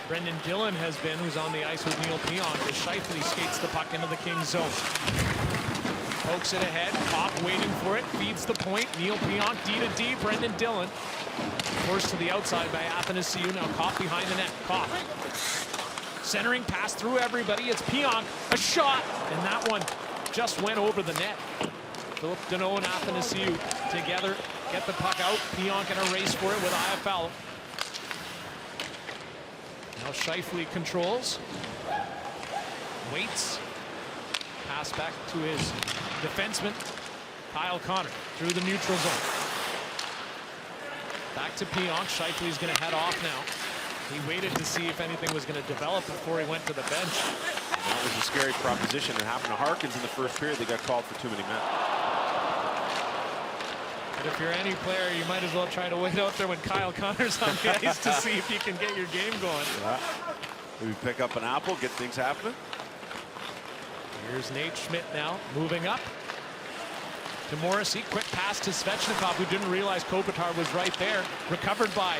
Brendan Dillon has been, who's on the ice with Neil Pionk, as Scheifele skates the puck into the Kings zone. Pokes it ahead, Kopp waiting for it, feeds the point. Neil Pionk, D to D, Brendan Dillon. Forced to the outside by Athanasiou, now Kopp behind the net. Kopp centering pass through everybody, it's Pionk, a shot, and that one just went over the net. Philip Deneau and Athanasiou together get the puck out. Pionk in a race for it with Iafallo. Now Scheifele controls, waits, pass back to his defenseman, Kyle Connor, through the neutral zone. Back to Pionk. Scheifele's going to head off now. He waited to see if anything was going to develop before he went to the bench. That was a scary proposition. It happened to Harkins in the first period. They got called for too many men. But if you're any player, you might as well try to wait out there when Kyle Connor's on the ice to see if you can get your game going. Yeah. Maybe pick up an apple, get things happening. Here's Nate Schmidt now, moving up to Morrissey. Quick pass to Svechnikov, who didn't realize Kopitar was right there. Recovered by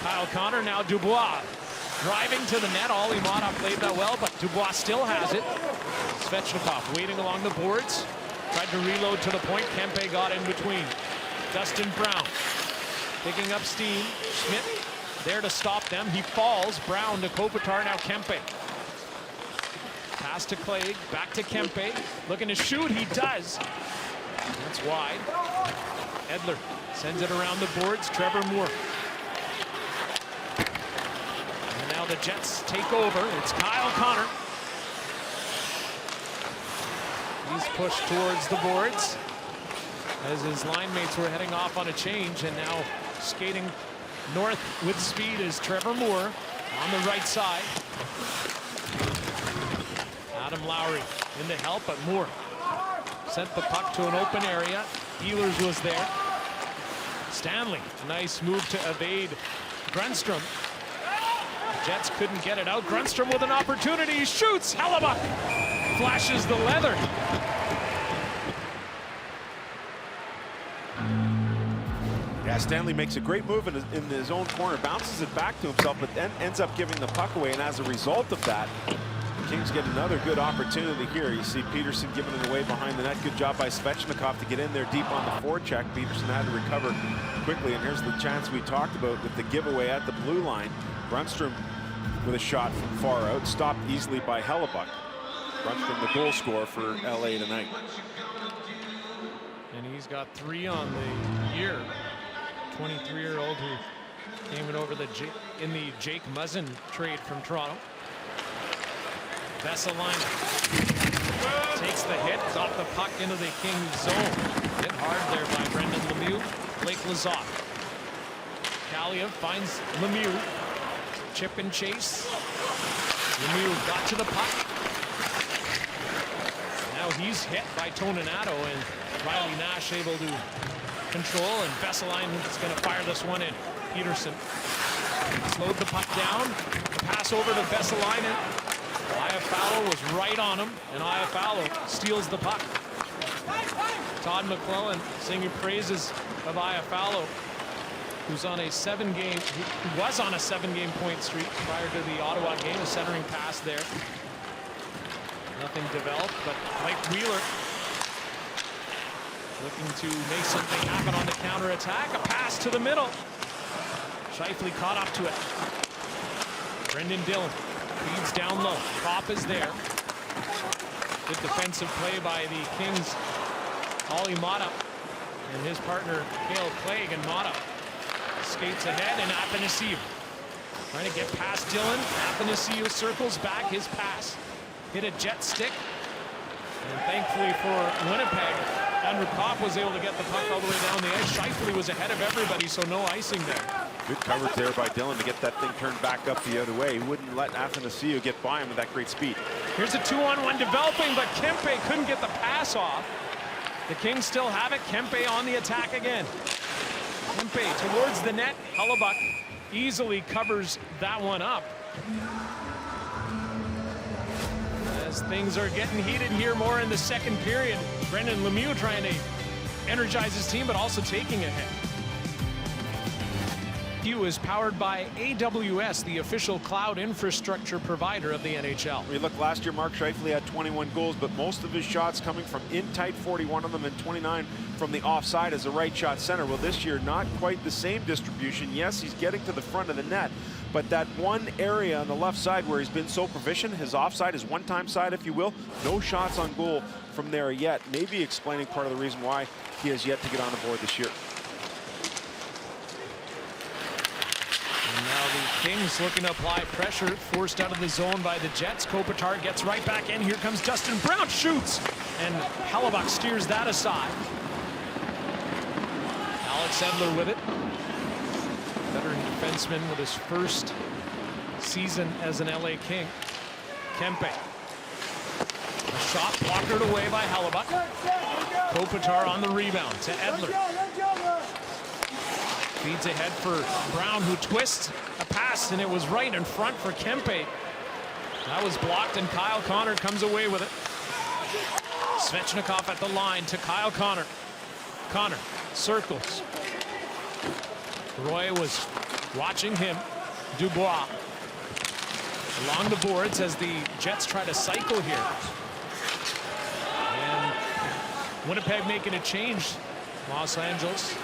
Kyle Connor. Now Dubois driving to the net. Olli Maatta played that well, but Dubois still has it. Svechnikov waiting along the boards. Tried to reload to the point. Kempe got in between. Dustin Brown picking up steam. Schmidt there to stop them. He falls. Brown to Kopitar. Now Kempe. Pass to Clague. Back to Kempe. Looking to shoot. He does. That's wide. Edler sends it around the boards. Trevor Moore. And now the Jets take over. It's Kyle Connor. He's pushed towards the boards as his line mates were heading off on a change, and now skating north with speed is Trevor Moore on the right side. Adam Lowry in the help, but Moore sent the puck to an open area. Ehlers was there. Stanley, a nice move to evade Grunstrom. The Jets couldn't get it out. Grunstrom with an opportunity. He shoots. Hellebuck flashes the leather. Yeah, Stanley makes a great move in his own corner, bounces it back to himself, but then ends up giving the puck away. And as a result of that, the Kings get another good opportunity here. You see Peterson giving it away behind the net. Good job by Svechnikov to get in there deep on the forecheck. Peterson had to recover quickly, and here's the chance we talked about with the giveaway at the blue line. Grunstrom with a shot from far out, stopped easily by Hellebuck. Grunstrom, the goal scorer for LA tonight. And he's got 3 on the year. 23-year-old who came in over in the Jake Muzzin trade from Toronto. Vesalainen takes the hit, got the puck into the Kings zone. Hit hard there by Brendan Lemieux. Blake Lizotte. Kaliyev finds Lemieux. Chip and chase. Lemieux got to the puck. Now he's hit by Toninato, and Riley Nash able to control, and Vesalainen is going to fire this one in. Peterson slowed the puck down. The pass over to Vesalainen. Iafallo was right on him, and Iafallo steals the puck. Todd McClellan singing praises of Iafallo, who's on a 7-game, who was on a 7-game point streak prior to the Ottawa game. A centering pass there. Nothing developed, but Mike Wheeler looking to make something happen on the counterattack. A pass to the middle. Scheifele caught up to it. Brendan Dillon feeds down low. Kopp is there. Good defensive play by the Kings. Ollie Mata and his partner, Cale Clegg, and Mata skates ahead, and Athanasiou trying to get past Dillon. Athanasiou circles back. His pass hit a jet stick. And thankfully for Winnipeg, Andrew Kopp was able to get the puck all the way down the ice. Scheifele was ahead of everybody, so no icing there. Good coverage there by Dillon to get that thing turned back up the other way. He wouldn't let Athanasiou get by him with that great speed. Here's a 2-on-1 developing, but Kempe couldn't get the pass off. The Kings still have it. Kempe on the attack again. Kempe towards the net. Hellebuyck easily covers that one up. As things are getting heated here more in the second period. Brendan Lemieux trying to energize his team, but also taking a hit. Hugh is powered by AWS, the official cloud infrastructure provider of the NHL. We look last year, Mark Scheifele had 21 goals, but most of his shots coming from in tight, 41 of them, and 29 from the offside as a right shot center. Well, this year, not quite the same distribution. Yes, he's getting to the front of the net, but that one area on the left side where he's been so proficient, his offside, his one-time side, if you will, no shots on goal from there yet. Maybe explaining part of the reason why he has yet to get on the board this year. And now the Kings looking to apply pressure, forced out of the zone by the Jets. Kopitar gets right back in. Here comes Dustin Brown, shoots, and Hellebuyck steers that aside. Alex Edler with it. Veteran defenseman with his first season as an LA King. Kempe. A shot blockered away by Hellebuyck. Kopitar on the rebound to Edler. Feeds ahead for Brown, who twists a pass, and it was right in front for Kempe. That was blocked, and Kyle Connor comes away with it. Svechnikov at the line to Kyle Connor. Connor circles. Roy was watching him. Dubois along the boards as the Jets try to cycle here. And Winnipeg making a change. Los Angeles,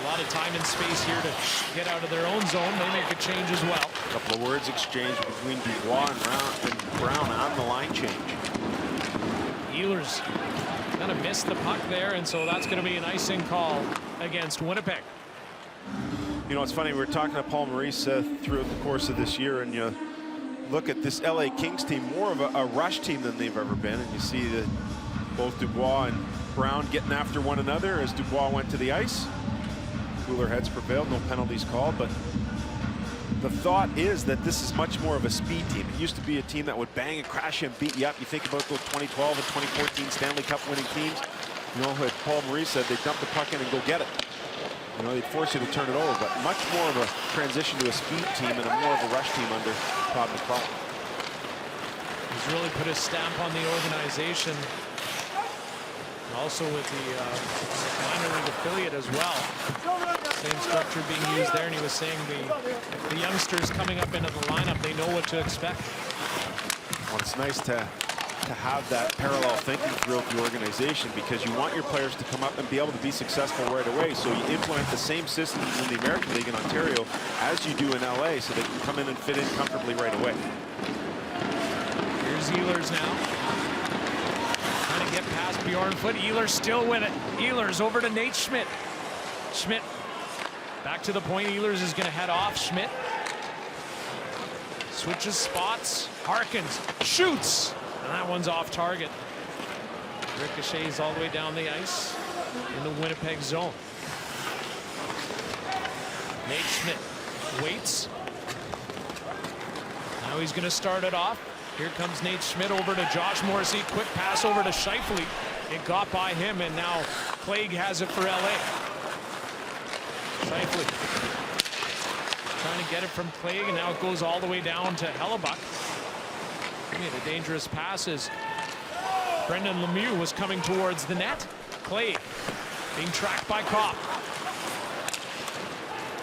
a lot of time and space here to get out of their own zone. They make a change as well. A couple of words exchanged between Dubois and Brown on the line change. Ehlers kind of missed the puck there, and so that's going to be an icing call against Winnipeg. You know, it's funny, we were talking to Paul Maurice throughout the course of this year, and you look at this LA Kings team, more of a rush team than they've ever been, and you see that both Dubois and Brown getting after one another as Dubois went to the ice. Cooler heads prevailed, no penalties called, but the thought is that this is much more of a speed team. It used to be a team that would bang and crash you and beat you up. You think about those 2012 and 2014 Stanley Cup winning teams. You know, as Paul Maurice said, they dump the puck in and go get it. You know, they'd force you to turn it over, but much more of a transition to a speed team and a more of a rush team under Todd McLellan. He's really put his stamp on the organization. Also with the minor league affiliate as well. Same structure being used there, and he was saying the youngsters coming up into the lineup, they know what to expect. Well, it's nice to have that parallel thinking throughout the organization, because you want your players to come up and be able to be successful right away. So you implement the same systems in the American League in Ontario as you do in LA, so they can come in and fit in comfortably right away. Here's Ehlers now. Trying to get past Bjorn Foot. Ehlers still with it. Ehlers over to Nate Schmidt. Schmidt back to the point. Ehlers is going to head off. Schmidt switches spots. Harkins shoots. And that one's off target. Ricochets all the way down the ice in the Winnipeg zone. Nate Schmidt waits. Now he's going to start it off. Here comes Nate Schmidt over to Josh Morrissey. Quick pass over to Scheifele. It got by him, and now Clegg has it for LA. Scheifele trying to get it from Clegg, and now it goes all the way down to Hellebuyck. The dangerous passes. Brendan Lemieux was coming towards the net. Clegg being tracked by Kopp.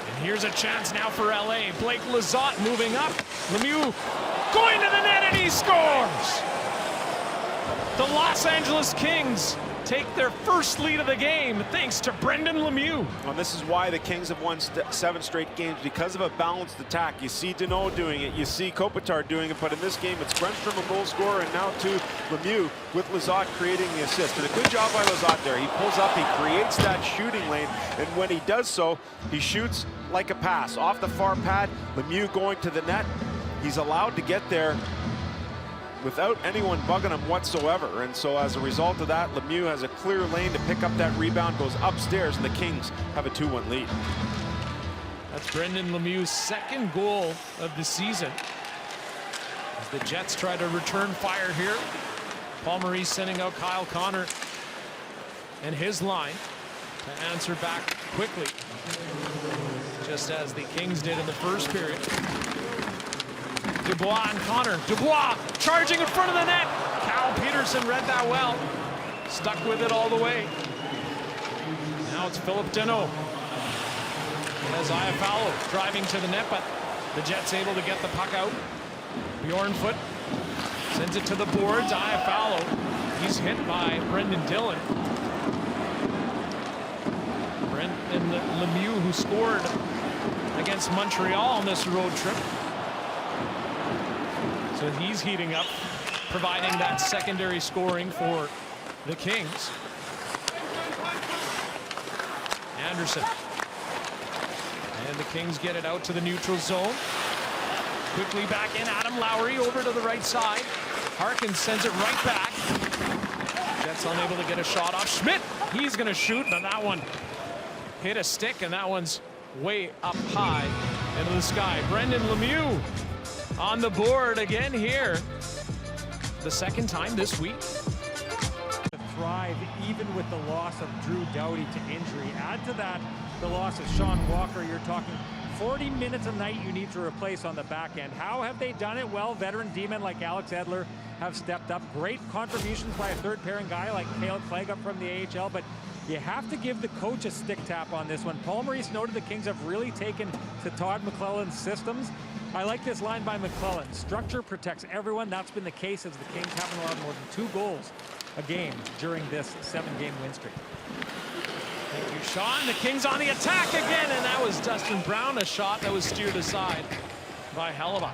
And here's a chance now for LA. Blake Lizotte moving up. Lemieux going to the net, and he scores! The Los Angeles Kings take their first lead of the game thanks to Brendan Lemieux. Well, this is why the Kings have won 7 straight games, because of a balanced attack. You see Deneau doing it, you see Kopitar doing it, but in this game it's Grundstrom, a goal scorer, and now too Lemieux with Lizotte creating the assist. And a good job by Lizotte there. He pulls up, he creates that shooting lane, and when he does so, he shoots like a pass. Off the far pad, Lemieux going to the net. He's allowed to get there without anyone bugging him whatsoever. And so as a result of that, Lemieux has a clear lane to pick up that rebound, goes upstairs, and the Kings have a 2-1 lead. That's Brendan Lemieux's second goal of the season. As the Jets try to return fire here. Paul Maurice sending out Kyle Connor and his line to answer back quickly, just as the Kings did in the first period. Dubois and Connor. Dubois charging in front of the net. Cal Peterson read that well. Stuck with it all the way. Now it's Philip Deneau. As Iafallo driving to the net, but the Jets able to get the puck out. Bjornfoot sends it to the boards. Iafallo, he's hit by Brendan Dillon. Brendan Lemieux, who scored against Montreal on this road trip. So he's heating up, providing that secondary scoring for the Kings. Anderson. And the Kings get it out to the neutral zone. Quickly back in, Adam Lowry over to the right side. Harkins sends it right back. Jets unable to get a shot off. Schmidt, he's going to shoot, but that one hit a stick, and that one's way up high into the sky. Brendan Lemieux on the board again here. The second time this week. Thrive even with the loss of Drew Doughty to injury. Add to that the loss of Sean Walker. You're talking 40 minutes a night you need to replace on the back end. How have they done it? Well, veteran D-men like Alex Edler have stepped up. Great contributions by a third pairing guy like Caleb Clegg up from the AHL, but you have to give the coach a stick tap on this one. Paul Maurice noted the Kings have really taken to Todd McClellan's systems. I like this line by McClellan. Structure protects everyone. That's been the case as the Kings haven't allowed more than 2 goals a game during this 7-game win streak. Thank you, Sean. The Kings on the attack again, and that was Dustin Brown, a shot that was steered aside by Hellebuyck.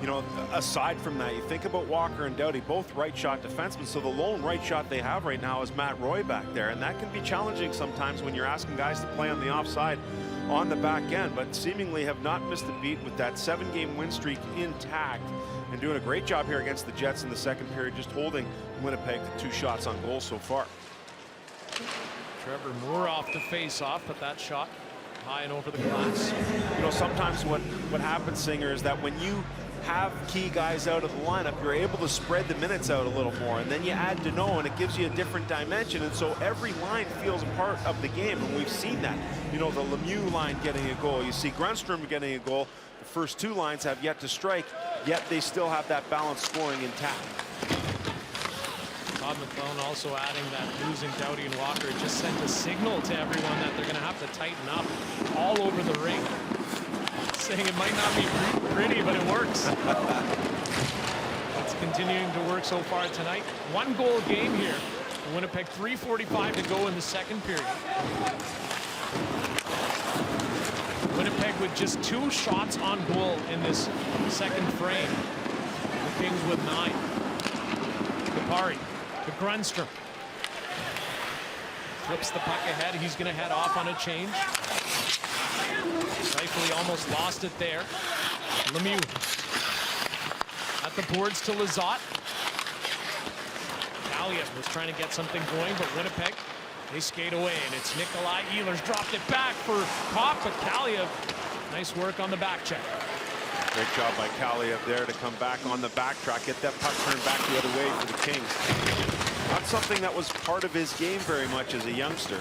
You know, aside from that, you think about Walker and Doughty, both right shot defensemen, so the lone right shot they have right now is Matt Roy back there, and that can be challenging sometimes when you're asking guys to play on the offside on the back end, but seemingly have not missed a beat with that 7-game win streak intact and doing a great job here against the Jets in the second period, just holding Winnipeg to 2 shots on goal so far. Trevor Moore off the face-off, but that shot high and over the glass. You know, sometimes what happens, Singer, is that when you have key guys out of the lineup, you're able to spread the minutes out a little more, and then you add Deneau and it gives you a different dimension, and so every line feels a part of the game, and we've seen that. You know, the Lemieux line getting a goal, you see Grundstrom getting a goal. The first 2 lines have yet to strike, yet they still have that balanced scoring intact. Todd McClellan also adding that losing Doughty and Walker just sent a signal to everyone that they're going to have to tighten up all over the ring. Saying it might not be pretty, but it works. It's continuing to work so far tonight. 1-goal game here. Winnipeg, 3:45 to go in the second period. Winnipeg with just 2 shots on goal in this second frame. The Kings with 9. Kupari to Grundstrom. Flips the puck ahead. He's going to head off on a change. Scheifele almost lost it there. Lemieux at the boards to Lizotte. Kaliyev was trying to get something going, but Winnipeg, they skate away, and it's Nikolai Ehlers dropped it back for Kopp, but Kaliyev, nice work on the back check. Great job by Kaliyev there to come back on the backtrack, get that puck turned back the other way for the Kings. Not something that was part of his game very much as a youngster.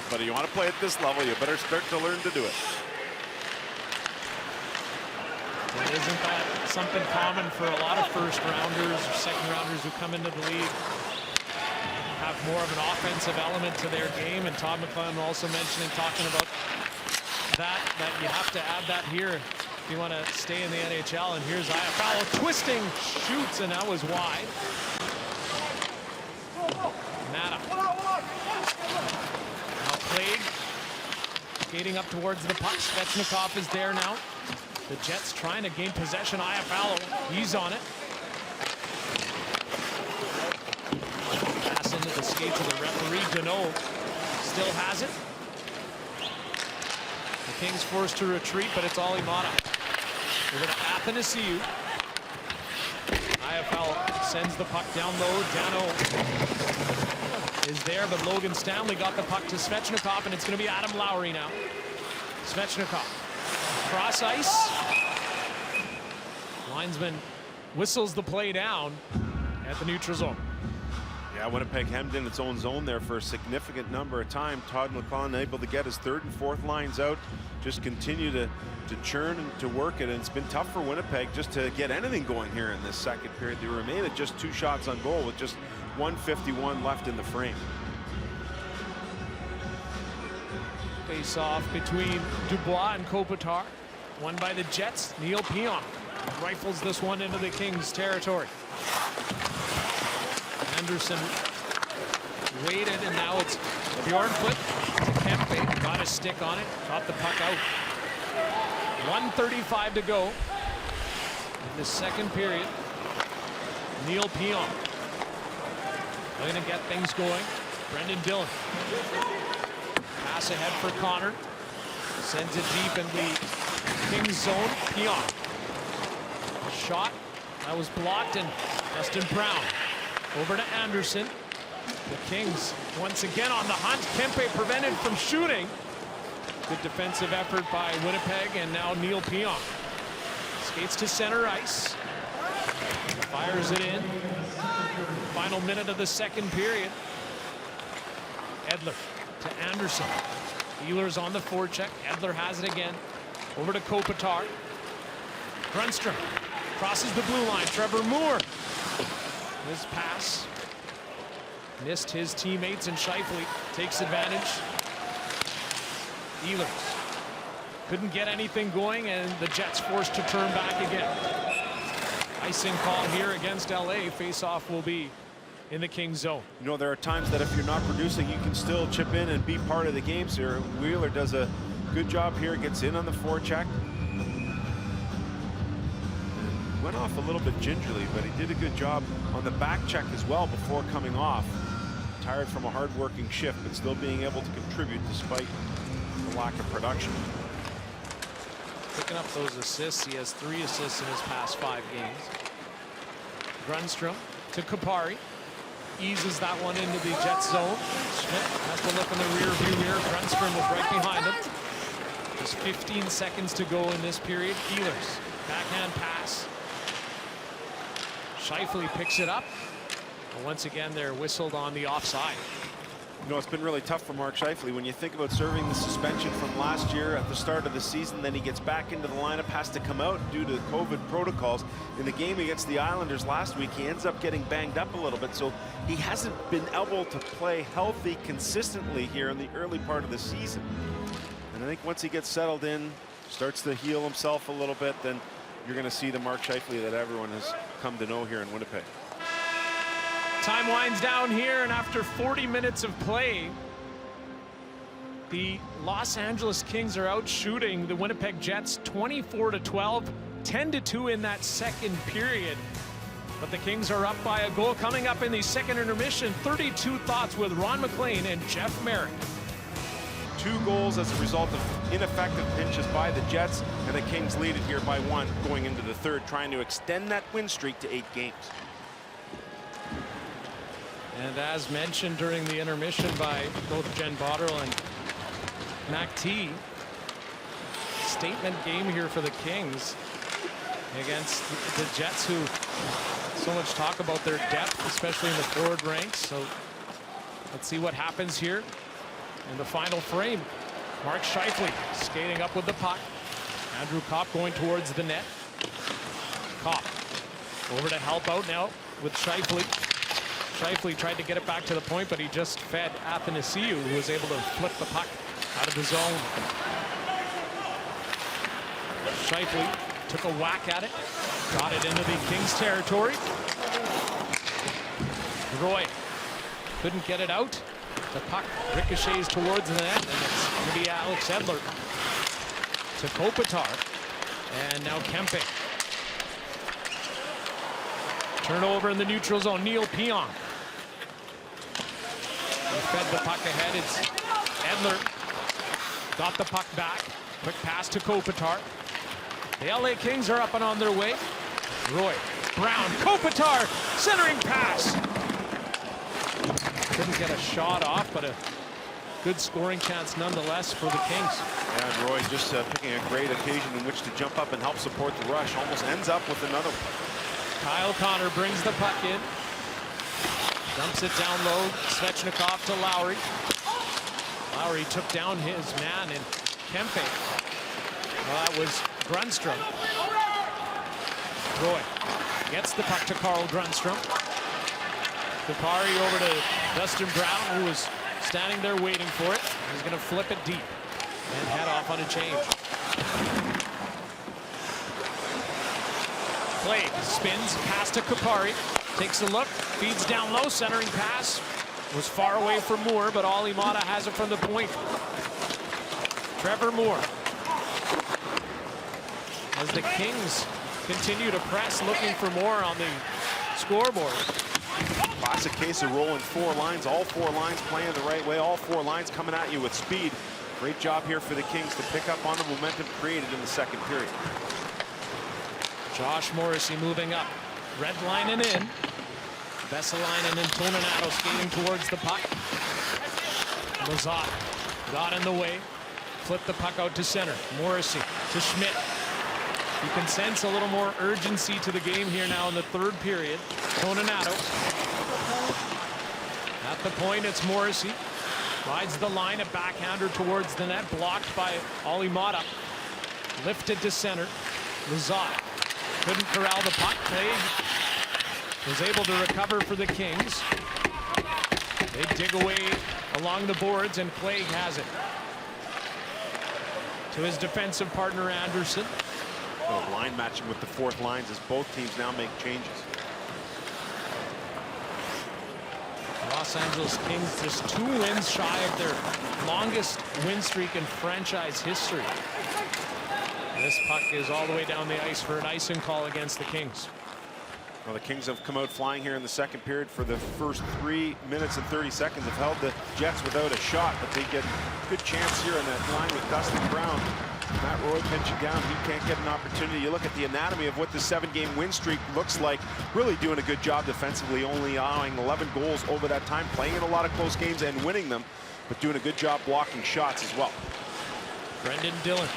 But you want to play at this level, you better start to learn to do it. And isn't that something common for a lot of first-rounders or second-rounders who come into the league? Have more of an offensive element to their game, and Todd McClellan also mentioning, talking about that you have to add that here if you want to stay in the NHL. And here's Iafallo twisting, shoots, and that was wide. Nada. Skating up towards the puck. Svechnikov is there now. The Jets trying to gain possession. Iafallo, he's on it. Pass into the skates of the referee. Deneau still has it. The Kings forced to retreat, but it's all Imada. Over to Athanasiou. Iafallo sends the puck down low. Dano is there, but Logan Stanley got the puck to Svechnikov, and it's going to be Adam Lowry now. Svechnikov, cross ice. Linesman whistles the play down at the neutral zone. Yeah, Winnipeg hemmed in its own zone there for a significant number of time. Todd McLellan able to get his third and fourth lines out, just continue to churn and to work it, and it's been tough for Winnipeg just to get anything going here in this second period. They remain at just 2 shots on goal with just 1:51 left in the frame. Face off between Dubois and Kopitar. Won by the Jets. Neil Pion rifles this one into the Kings' territory. Anderson waited, and now it's Bjornfoot to Kempe. Got a stick on it. Got the puck out. 1:35 to go in the second period. Neil Pion going to get things going. Brendan Dillon. Pass ahead for Connor. Sends it deep in the Kings zone. Pion. Shot. That was blocked, and Justin Brown over to Anderson. The Kings once again on the hunt. Kempe prevented from shooting. Good defensive effort by Winnipeg, and now Neil Pion skates to center ice. Fires it in. Final minute of the second period. Edler to Anderson. Wheeler's on the forecheck. Edler has it again. Over to Kopitar. Grundstrom crosses the blue line. Trevor Moore. His pass missed his teammates, and Scheifele takes advantage. Ehlers couldn't get anything going, and the Jets forced to turn back again. Icing call here against LA. Face-off will be in the Kings zone. You know, there are times that if you're not producing, you can still chip in and be part of the game. So Wheeler does a good job here, gets in on the forecheck. Went off a little bit gingerly, but he did a good job on the back check as well before coming off. Tired from a hard-working shift, but still being able to contribute despite the lack of production. Picking up those assists. He has 3 assists in his past 5 games. Grundstrom to Kupari. Eases that one into the Jets zone. Schmidt has to look in the rear view here. Grundstrom is right behind him. Just 15 seconds to go in this period. Ehlers, backhand pass. Scheifele picks it up. And once again, they're whistled on the offside. You know, it's been really tough for Mark Scheifele. When you think about serving the suspension from last year at the start of the season, then he gets back into the lineup, has to come out due to COVID protocols. In the game against the Islanders last week, he ends up getting banged up a little bit, so he hasn't been able to play healthy consistently here in the early part of the season. And I think once he gets settled in, starts to heal himself a little bit, then you're going to see the Mark Scheifele that everyone has come to know here in Winnipeg. Time winds down here, and after 40 minutes of play, the Los Angeles Kings are out shooting the Winnipeg Jets 24-12, 10-2 in that second period. But the Kings are up by a goal. Coming up in the second intermission, 32 Thoughts with Ron McLean and Jeff Merrick. 2 goals as a result of ineffective pinches by the Jets, and the Kings lead it here by 1 going into the third, trying to extend that win streak to 8 games. And as mentioned during the intermission by both Jen Botterill and Mac T, statement game here for the Kings against the Jets, who so much talk about their depth, especially in the forward ranks. So let's see what happens here in the final frame. Mark Scheifele skating up with the puck. Andrew Kopp going towards the net. Kopp over to help out now with Scheifele. Scheifele tried to get it back to the point, but he just fed Athanasiou, who was able to flip the puck out of the zone. Scheifele took a whack at it, got it into the Kings territory. Roy couldn't get it out. The puck ricochets towards the net, and it's to be Alex Edler. To Kopitar. And now Kempe. Turnover in the neutral zone. Neil Pionk. He fed the puck ahead. It's Edler. Got the puck back. Quick pass to Kopitar. The LA Kings are up and on their way. Roy. Brown. Kopitar. Centering pass. Couldn't get a shot off, but a good scoring chance nonetheless for the Kings. Yeah, and Roy just picking a great occasion in which to jump up and help support the rush. Almost ends up with another one. Kyle Connor brings the puck in. Dumps it down low. Svechnikov to Lowry. Lowry took down his man in Kempe. Well, that was Grundstrom. Roy gets the puck to Carl Grundstrom. Kupari over to Dustin Brown, who was standing there waiting for it. He's going to flip it deep and head off on a change. Clay spins, pass to Kupari. Takes a look, feeds down low, centering pass. Was far away from Moore, but Alimata has it from the point. Trevor Moore. As the Kings continue to press, looking for more on the scoreboard. Classic case of rolling four lines. All four lines playing the right way. All four lines coming at you with speed. Great job here for the Kings to pick up on the momentum created in the second period. Josh Morrissey moving up. Redlining in. Vesalainen and Toninato skating towards the puck. Lazat got in the way. Flipped the puck out to center. Morrissey to Schmidt. You can sense a little more urgency to the game here now in the third period. Toninato. At the point, it's Morrissey. Rides the line, a backhander towards the net. Blocked by Alimata. Lifted to center. Lazat couldn't corral the puck. Clay was able to recover for the Kings. They dig away along the boards, and Clay has it. To his defensive partner, Anderson. Line matching with the fourth lines as both teams now make changes. Los Angeles Kings just 2 wins shy of their longest win streak in franchise history. This puck is all the way down the ice for an icing call against the Kings. Well, the Kings have come out flying here in the second period. For the first 3 minutes and 30 seconds have held the Jets without a shot, but they get a good chance here in that line with Dustin Brown. Matt Roy pinching down. He can't get an opportunity. You look at the anatomy of what the 7-game win streak looks like. Really doing a good job defensively, only allowing 11 goals over that time, playing in a lot of close games and winning them, but doing a good job blocking shots as well. Brendan Dillon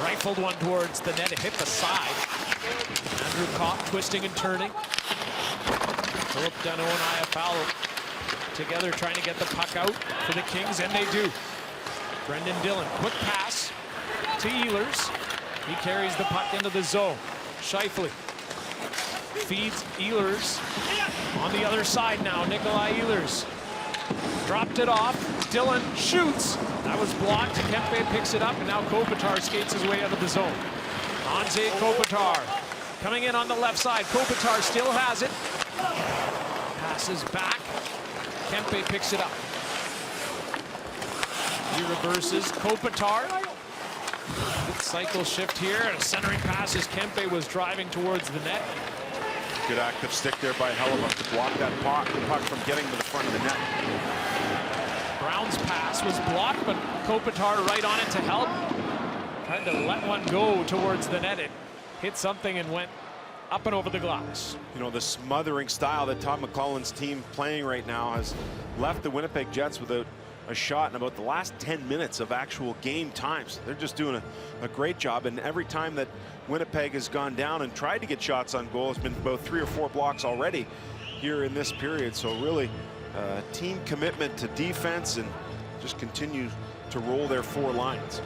rifled one towards the net. It hit the side. Andrew Kopp twisting and turning. Philip Dano and Iafallo together trying to get the puck out for the Kings, and they do. Brendan Dillon, quick pass to Ehlers. He carries the puck into the zone. Scheifele feeds Ehlers on the other side now. Nikolai Ehlers dropped it off. Dillon shoots. That was blocked. Kempe picks it up, and now Kopitar skates his way out of the zone. Anze Kopitar coming in on the left side. Kopitar still has it. Passes back. Kempe picks it up. He reverses. Kopitar. Good cycle shift here. And a centering pass as Kempe was driving towards the net. Good active stick there by Hellebuyck to block that puck from getting to the front of the net. Brown's pass was blocked, but Kopitar right on it to help. Tried to let one go towards the net. It hit something and went up and over the glass. You know, the smothering style that Todd McClelland's team playing right now has left the Winnipeg Jets without a shot in about the last 10 minutes of actual game times. They're just doing a great job, and every time that Winnipeg has gone down and tried to get shots on goal, it's been about 3 or 4 blocks already here in this period. So really team commitment to defense, and just continue to roll their 4 lines.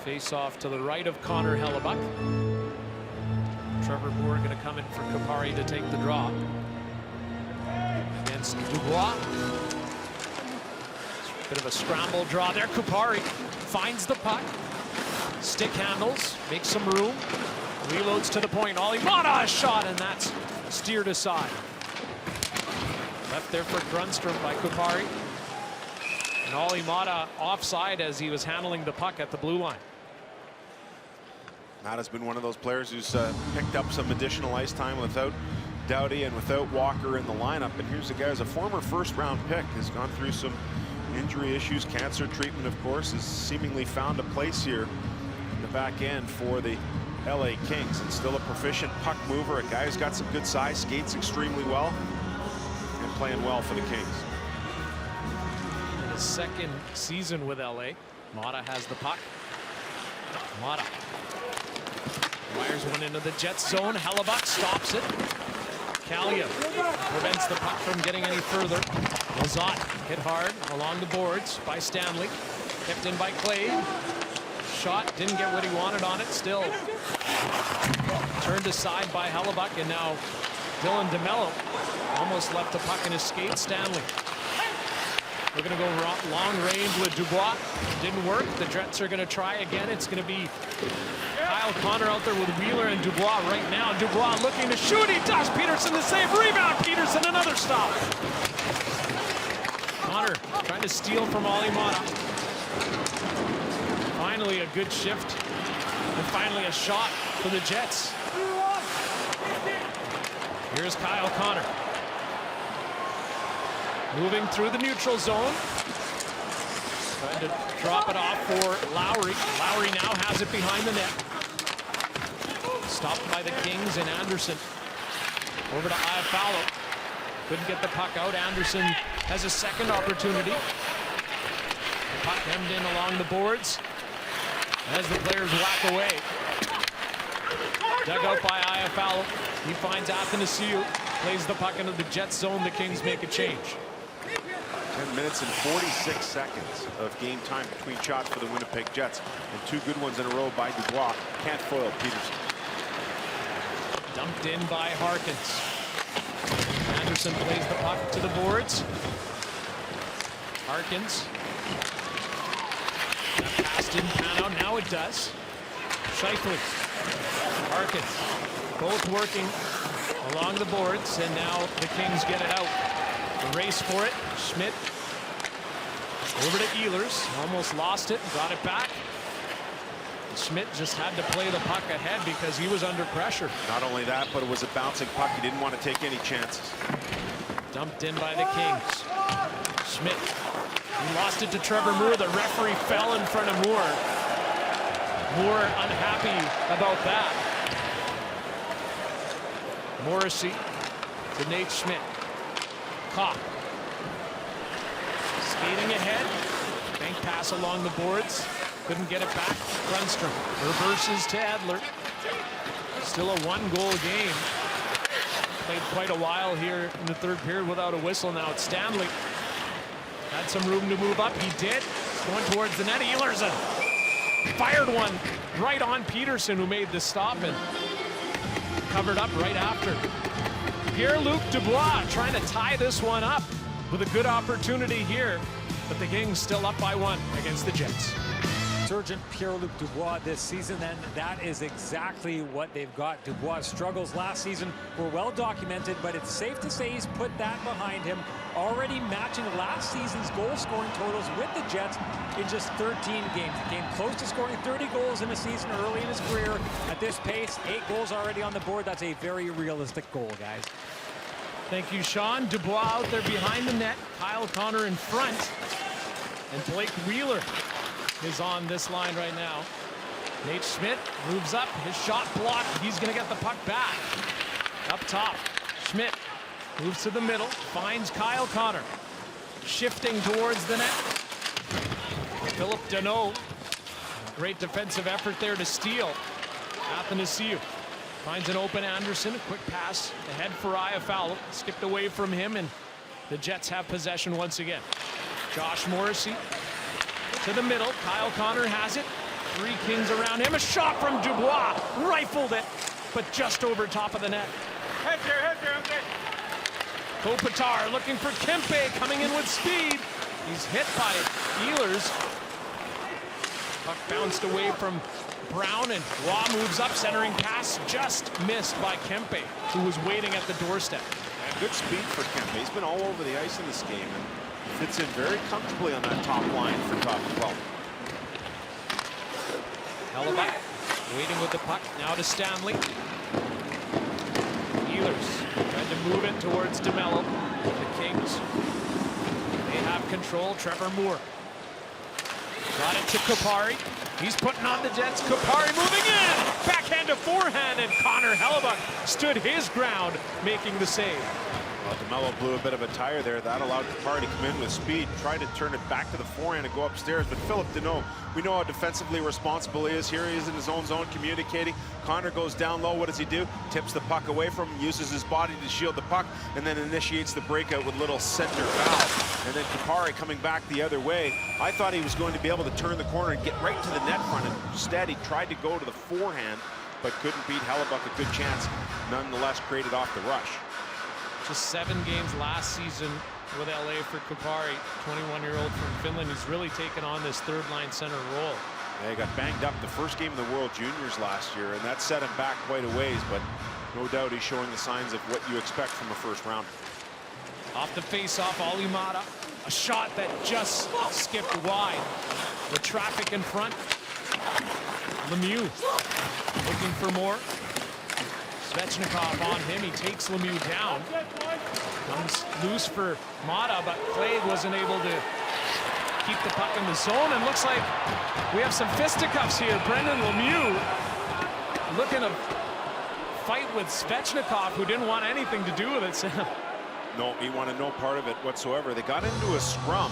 Face off to the right of Connor Hellebuyck. Trevor Moore going to come in for Kupari to take the draw against Dubois. Bit of a scramble draw there. Kupari finds the puck. Stick handles, makes some room. Reloads to the point. Alimata, a shot, and that's steered aside. Left there for Grundstrom by Kupari. Ollie Mata offside as he was handling the puck at the blue line. Mata's been one of those players who's picked up some additional ice time without Doughty and without Walker in the lineup. And here's a guy who's a former first-round pick, has gone through some injury issues, cancer treatment, of course, has seemingly found a place here in the back end for the LA Kings, and still a proficient puck mover, a guy who's got some good size, skates extremely well, and playing well for the Kings. In his second season with LA, Mata has the puck. Mata wires one into the Jets zone. Hellebuck stops it. Kalia prevents the puck from getting any further. Lazat hit hard along the boards by Stanley. Kept in by Clay. Shot, didn't get what he wanted on it. Still turned aside by Hellebuck, and now Dylan DeMello almost left the puck in his skate. Stanley. We're going to go long range with Dubois. Didn't work. The Jets are going to try again. It's going to be Kyle Connor out there with Wheeler and Dubois right now. Dubois looking to shoot. He does. Peterson the save. Rebound. Peterson another stop. Connor trying to steal from Ollie Mata. Finally a good shift. And finally a shot for the Jets. Here's Kyle Connor. Moving through the neutral zone. Trying to drop it off for Lowry. Lowry now has it behind the net. Stopped by the Kings and Anderson. Over to Iafallo. Couldn't get the puck out. Anderson has a second opportunity. The puck hemmed in along the boards as the players whack away. Dug out by Iafallo. He finds Athanasiou. Plays the puck into the Jets zone. The Kings make a change. 10 minutes and 46 seconds of game time between shots for the Winnipeg Jets, and two good ones in a row by Dubois. Can't foil Peterson. Dumped in by Harkins. Anderson plays the puck to the boards. Harkins. That pass didn't pan out. Now it does. Scheifele. Harkins. Both working along the boards, and now the Kings get it out. The race for it. Schmidt over to Ehlers. Almost lost it. Got it back. Schmidt just had to play the puck ahead because he was under pressure. Not only that, but it was a bouncing puck. He didn't want to take any chances. Dumped in by the Kings. Schmidt. He lost it to Trevor Moore. The referee fell in front of Moore. Moore unhappy about that. Morrissey to Nate Schmidt. Kopp. Skating ahead. Bank pass along the boards. Couldn't get it back. Lundstrom reverses to Edler. Still a one-goal game. Played quite a while here in the third period without a whistle. Now it's Stanley. Had some room to move up. He did. Going towards the net. Ehlers fired one right on Peterson, who made the stop and covered up right after. Pierre-Luc Dubois trying to tie this one up with a good opportunity here, but the Kings still up by one against the Jets. Surgeon Pierre-Luc Dubois this season, and that is exactly what they've got. Dubois' struggles last season were well documented, but it's safe to say he's put that behind him, already matching last season's goal-scoring totals with the Jets in just 13 games. He came close to scoring 30 goals in a season early in his career. At this pace, 8 goals already on the board. That's a very realistic goal, guys. Thank you, Sean. Dubois out there behind the net. Kyle Connor in front. And Blake Wheeler is on this line right now. Nate Schmidt moves up. His shot blocked. He's going to get the puck back. Up top. Schmidt moves to the middle. Finds Kyle Connor. Shifting towards the net. Philip Deneau. Great defensive effort there to steal. Athanasiou finds an open Anderson. A quick pass ahead for Iafallo. Skipped away from him, and the Jets have possession once again. Josh Morrissey to the middle. Kyle Connor has it. 3 Kings around him. A shot from Dubois. Rifled it, but just over top of the net. Head there, okay. Kopitar looking for Kempe, coming in with speed. He's hit by Ehlers. Puck bounced away from Brown, and Waugh moves up, centering pass just missed by Kempe, who was waiting at the doorstep. And good speed for Kempe. He's been all over the ice in this game, and fits in very comfortably on that top line for top 12. Hellebuck waiting with the puck. Now to Stanley. Ehlers trying to move it towards DeMello. The Kings, they have control. Trevor Moore got it to Kupari. He's putting on the Jets. Kupari moving in. Backhand to forehand, and Connor Hellebuck stood his ground, making the save. Well, DeMello blew a bit of a tire there. That allowed Kupari to come in with speed, try to turn it back to the forehand and go upstairs. But Philip Deneau, we know how defensively responsible he is. Here he is in his own zone communicating. Connor goes down low. What does he do? Tips the puck away from him, uses his body to shield the puck, and then initiates the breakout with little center valve. And then Kupari coming back the other way. I thought he was going to be able to turn the corner and get right to the net front. Instead, he tried to go to the forehand, but couldn't beat Hellebuck. A good chance, nonetheless, created off the rush. Just 7 games last season with LA for Kupari, 21-year-old from Finland. He's really taken on this third-line center role. Yeah, he got banged up the first game of the World Juniors last year, and that set him back quite a ways, but no doubt he's showing the signs of what you expect from a first rounder. Off the face-off, Alimata. A shot that just skipped wide. The traffic in front. Lemieux looking for more. Svechnikov on him. He takes Lemieux down. Comes loose for Mata, but Clague wasn't able to keep the puck in the zone. And looks like we have some fisticuffs here. Brendan Lemieux looking to fight with Svechnikov, who didn't want anything to do with it. No, he wanted no part of it whatsoever. They got into a scrum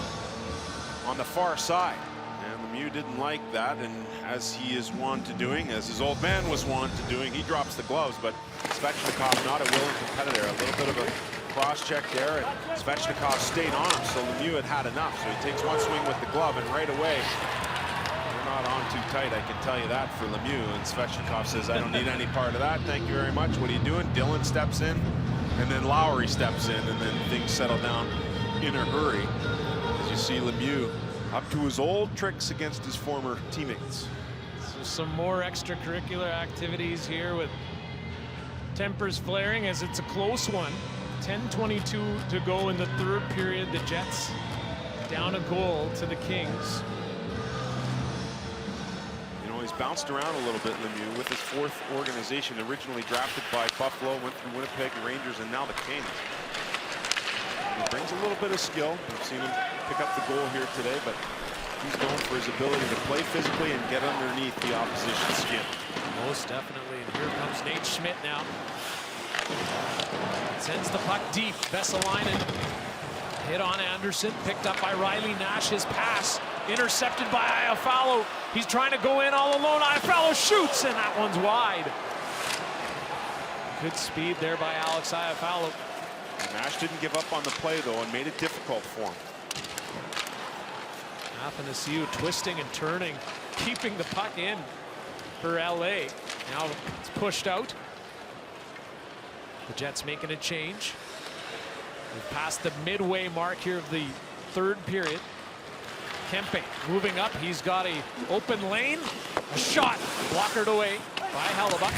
on the far side, and Lemieux didn't like that, and as he is wont to doing, as his old man was wont to doing, he drops the gloves. But Svechnikov not a willing competitor. A little bit of a cross check there, and Svechnikov stayed on him, so Lemieux had enough. So he takes one swing with the glove, and right away they're not on too tight, I can tell you that, for Lemieux. And Svechnikov says, I don't need any part of that, thank you very much. What are you doing? Dylan steps in, and then Lowry steps in, and then things settle down in a hurry as you see Lemieux up to his old tricks against his former teammates. So some more extracurricular activities here with tempers flaring as it's a close one. 10:22 to go in the third period. The Jets down a goal to the Kings. You know, he's bounced around a little bit, Lemieux, with his fourth organization, originally drafted by Buffalo, went through Winnipeg Rangers, and now the Kings. And he brings a little bit of skill. We've seen him pick up the goal here today, but he's known for his ability to play physically and get underneath the opposition's skin. Most definitely. And here comes Nate Schmidt now. Sends the puck deep. Vesalainen hit on Anderson. Picked up by Riley Nash. His pass intercepted by Iafallo. He's trying to go in all alone. Iafallo shoots, and that one's wide. Good speed there by Alex Iafallo. Nash didn't give up on the play, though, and made it difficult for him. Athanasiou twisting and turning, keeping the puck in for LA. Now it's pushed out. The Jets making a change. We've passed the midway mark here of the third period. Kempe moving up. He's got a open lane. A shot blockered away by Hellebuck.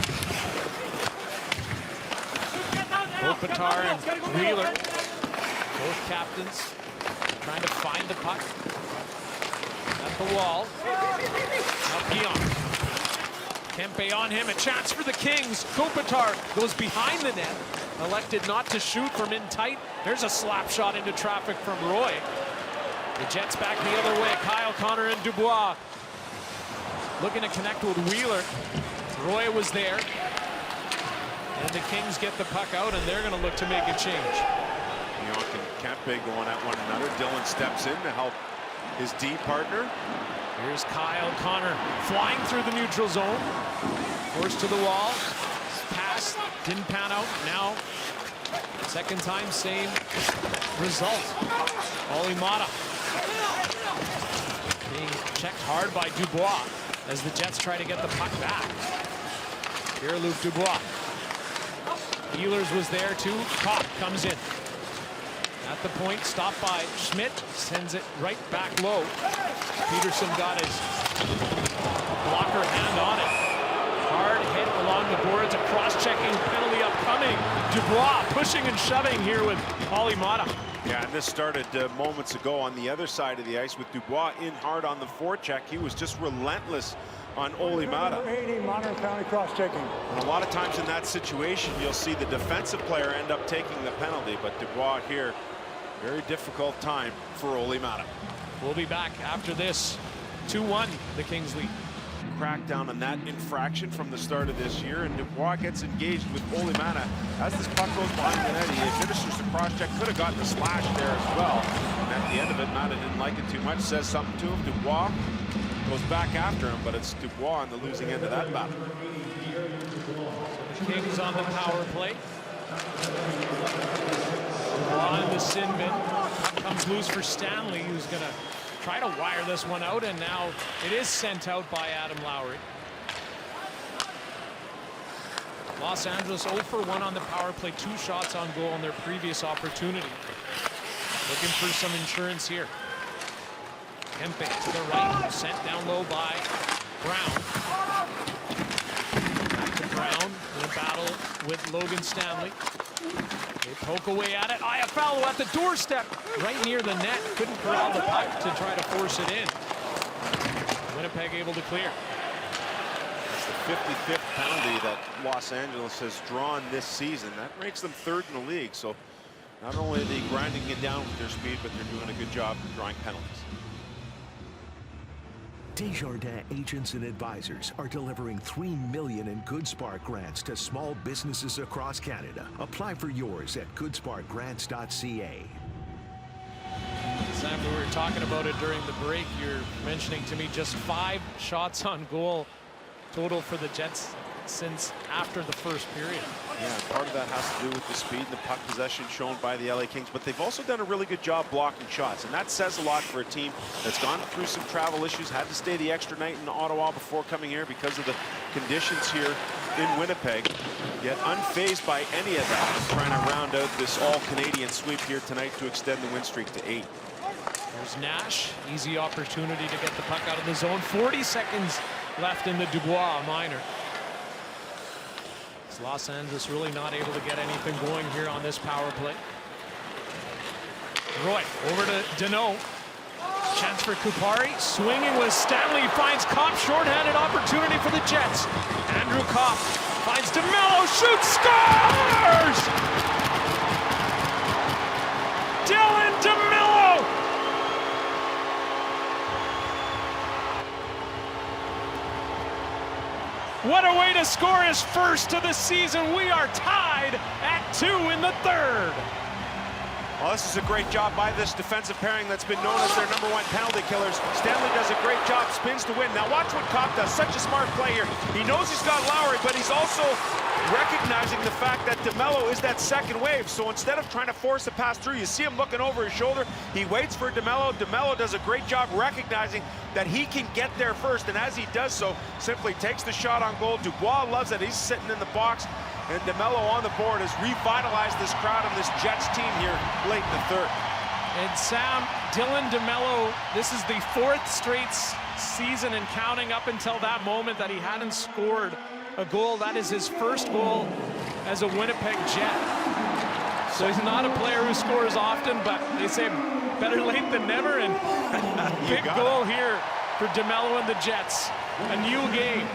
Kopitar and Wheeler, both captains, trying to find the puck at the wall. Now Pion. Kempe on him, a chance for the Kings. Kopitar goes behind the net. Elected not to shoot from in tight. There's a slap shot into traffic from Roy. The Jets back the other way. Kyle Connor and Dubois looking to connect with Wheeler. Roy was there. And the Kings get the puck out, and they're going to look to make a change. Pionk and Kempe going at one another. Dylan steps in to help his D partner. Here's Kyle Connor flying through the neutral zone. Forced to the wall. Pass didn't pan out. Now, second time, same result. Alimata being checked hard by Dubois as the Jets try to get the puck back. Here, Luc Dubois. Ehlers was there too. Kopp comes in. At the point, stopped by Schmidt, sends it right back low. Peterson got his blocker hand on it. Hard hit along the boards, a cross-checking penalty upcoming. Dubois pushing and shoving here with Alimata. Yeah, and this started moments ago on the other side of the ice with Dubois in hard on the forecheck. He was just relentless on Olli Maatta. 80 Monroe County cross-checking. And a lot of times in that situation, you'll see the defensive player end up taking the penalty, but Dubois here, very difficult time for Olli Maatta. We'll be back after this. 2-1, the Kings lead. Crackdown on that infraction from the start of this year, and Dubois gets engaged with Olli Maatta as this puck goes behind the net. He administers the cross-check, could have gotten a slash there as well. And at the end of it, Maatta didn't like it too much, says something to him. Dubois goes back after him, but it's Dubois on the losing end of that battle. The Kings on the power play. Dubois in the sin bin. Puck comes loose for Stanley, who's going to try to wire this one out, and now it is sent out by Adam Lowry. Los Angeles 0 for 1 on the power play, 2 shots on goal in their previous opportunity. Looking for some insurance here. Kempe to the right, sent down low by Brown. Back to Brown in a battle with Logan Stanley. They poke away at it. Iafallo at the doorstep, right near the net. Couldn't corral the puck to try to force it in. Winnipeg able to clear. It's the 55th penalty that Los Angeles has drawn this season. That ranks them 3rd in the league. So not only are they grinding it down with their speed, but they're doing a good job drawing penalties. Desjardins Agents and Advisors are delivering $3 million in GoodSpark grants to small businesses across Canada. Apply for yours at goodsparkgrants.ca. Sam, we were talking about it during the break. You're mentioning to me just 5 shots on goal total for the Jets since after the first period. Yeah, part of that has to do with the speed and the puck possession shown by the LA Kings, but they've also done a really good job blocking shots, and that says a lot for a team that's gone through some travel issues, had to stay the extra night in Ottawa before coming here because of the conditions here in Winnipeg, yet unfazed by any of that, trying to round out this all-Canadian sweep here tonight to extend the win streak to 8. There's Nash, easy opportunity to get the puck out of the zone. 40 seconds left in the Dubois minor. Los Angeles really not able to get anything going here on this power play. Roy over to Deneau. Chance for Kupari. Swinging with Stanley. Finds Kopp. Shorthanded opportunity for the Jets. Andrew Kopp finds DeMello. Shoots. Scores! Dylan DeMello! What a way to score his first of the season. We are tied at 2 in the 3rd. Well, this is a great job by this defensive pairing that's been known as their #1 penalty killers. Stanley does a great job, spins to win. Now watch what Kopp does. Such a smart play here. He knows he's got Lowry, but he's also recognizing the fact that DeMello is that second wave. So instead of trying to force a pass through, you see him looking over his shoulder. He waits for DeMello. DeMello does a great job recognizing that he can get there first, and as he does so, simply takes the shot on goal. Dubois loves it. He's sitting in the box, and DeMello on the board has revitalized this crowd and this Jets team here late in the 3rd. And Sam, Dylan DeMello, this is the 4th straight season and counting up until that moment that he hadn't scored a goal. That is his first goal as a Winnipeg Jet. So he's not a player who scores often, but they say better late than never, and big goal here for DeMello and the Jets. A new game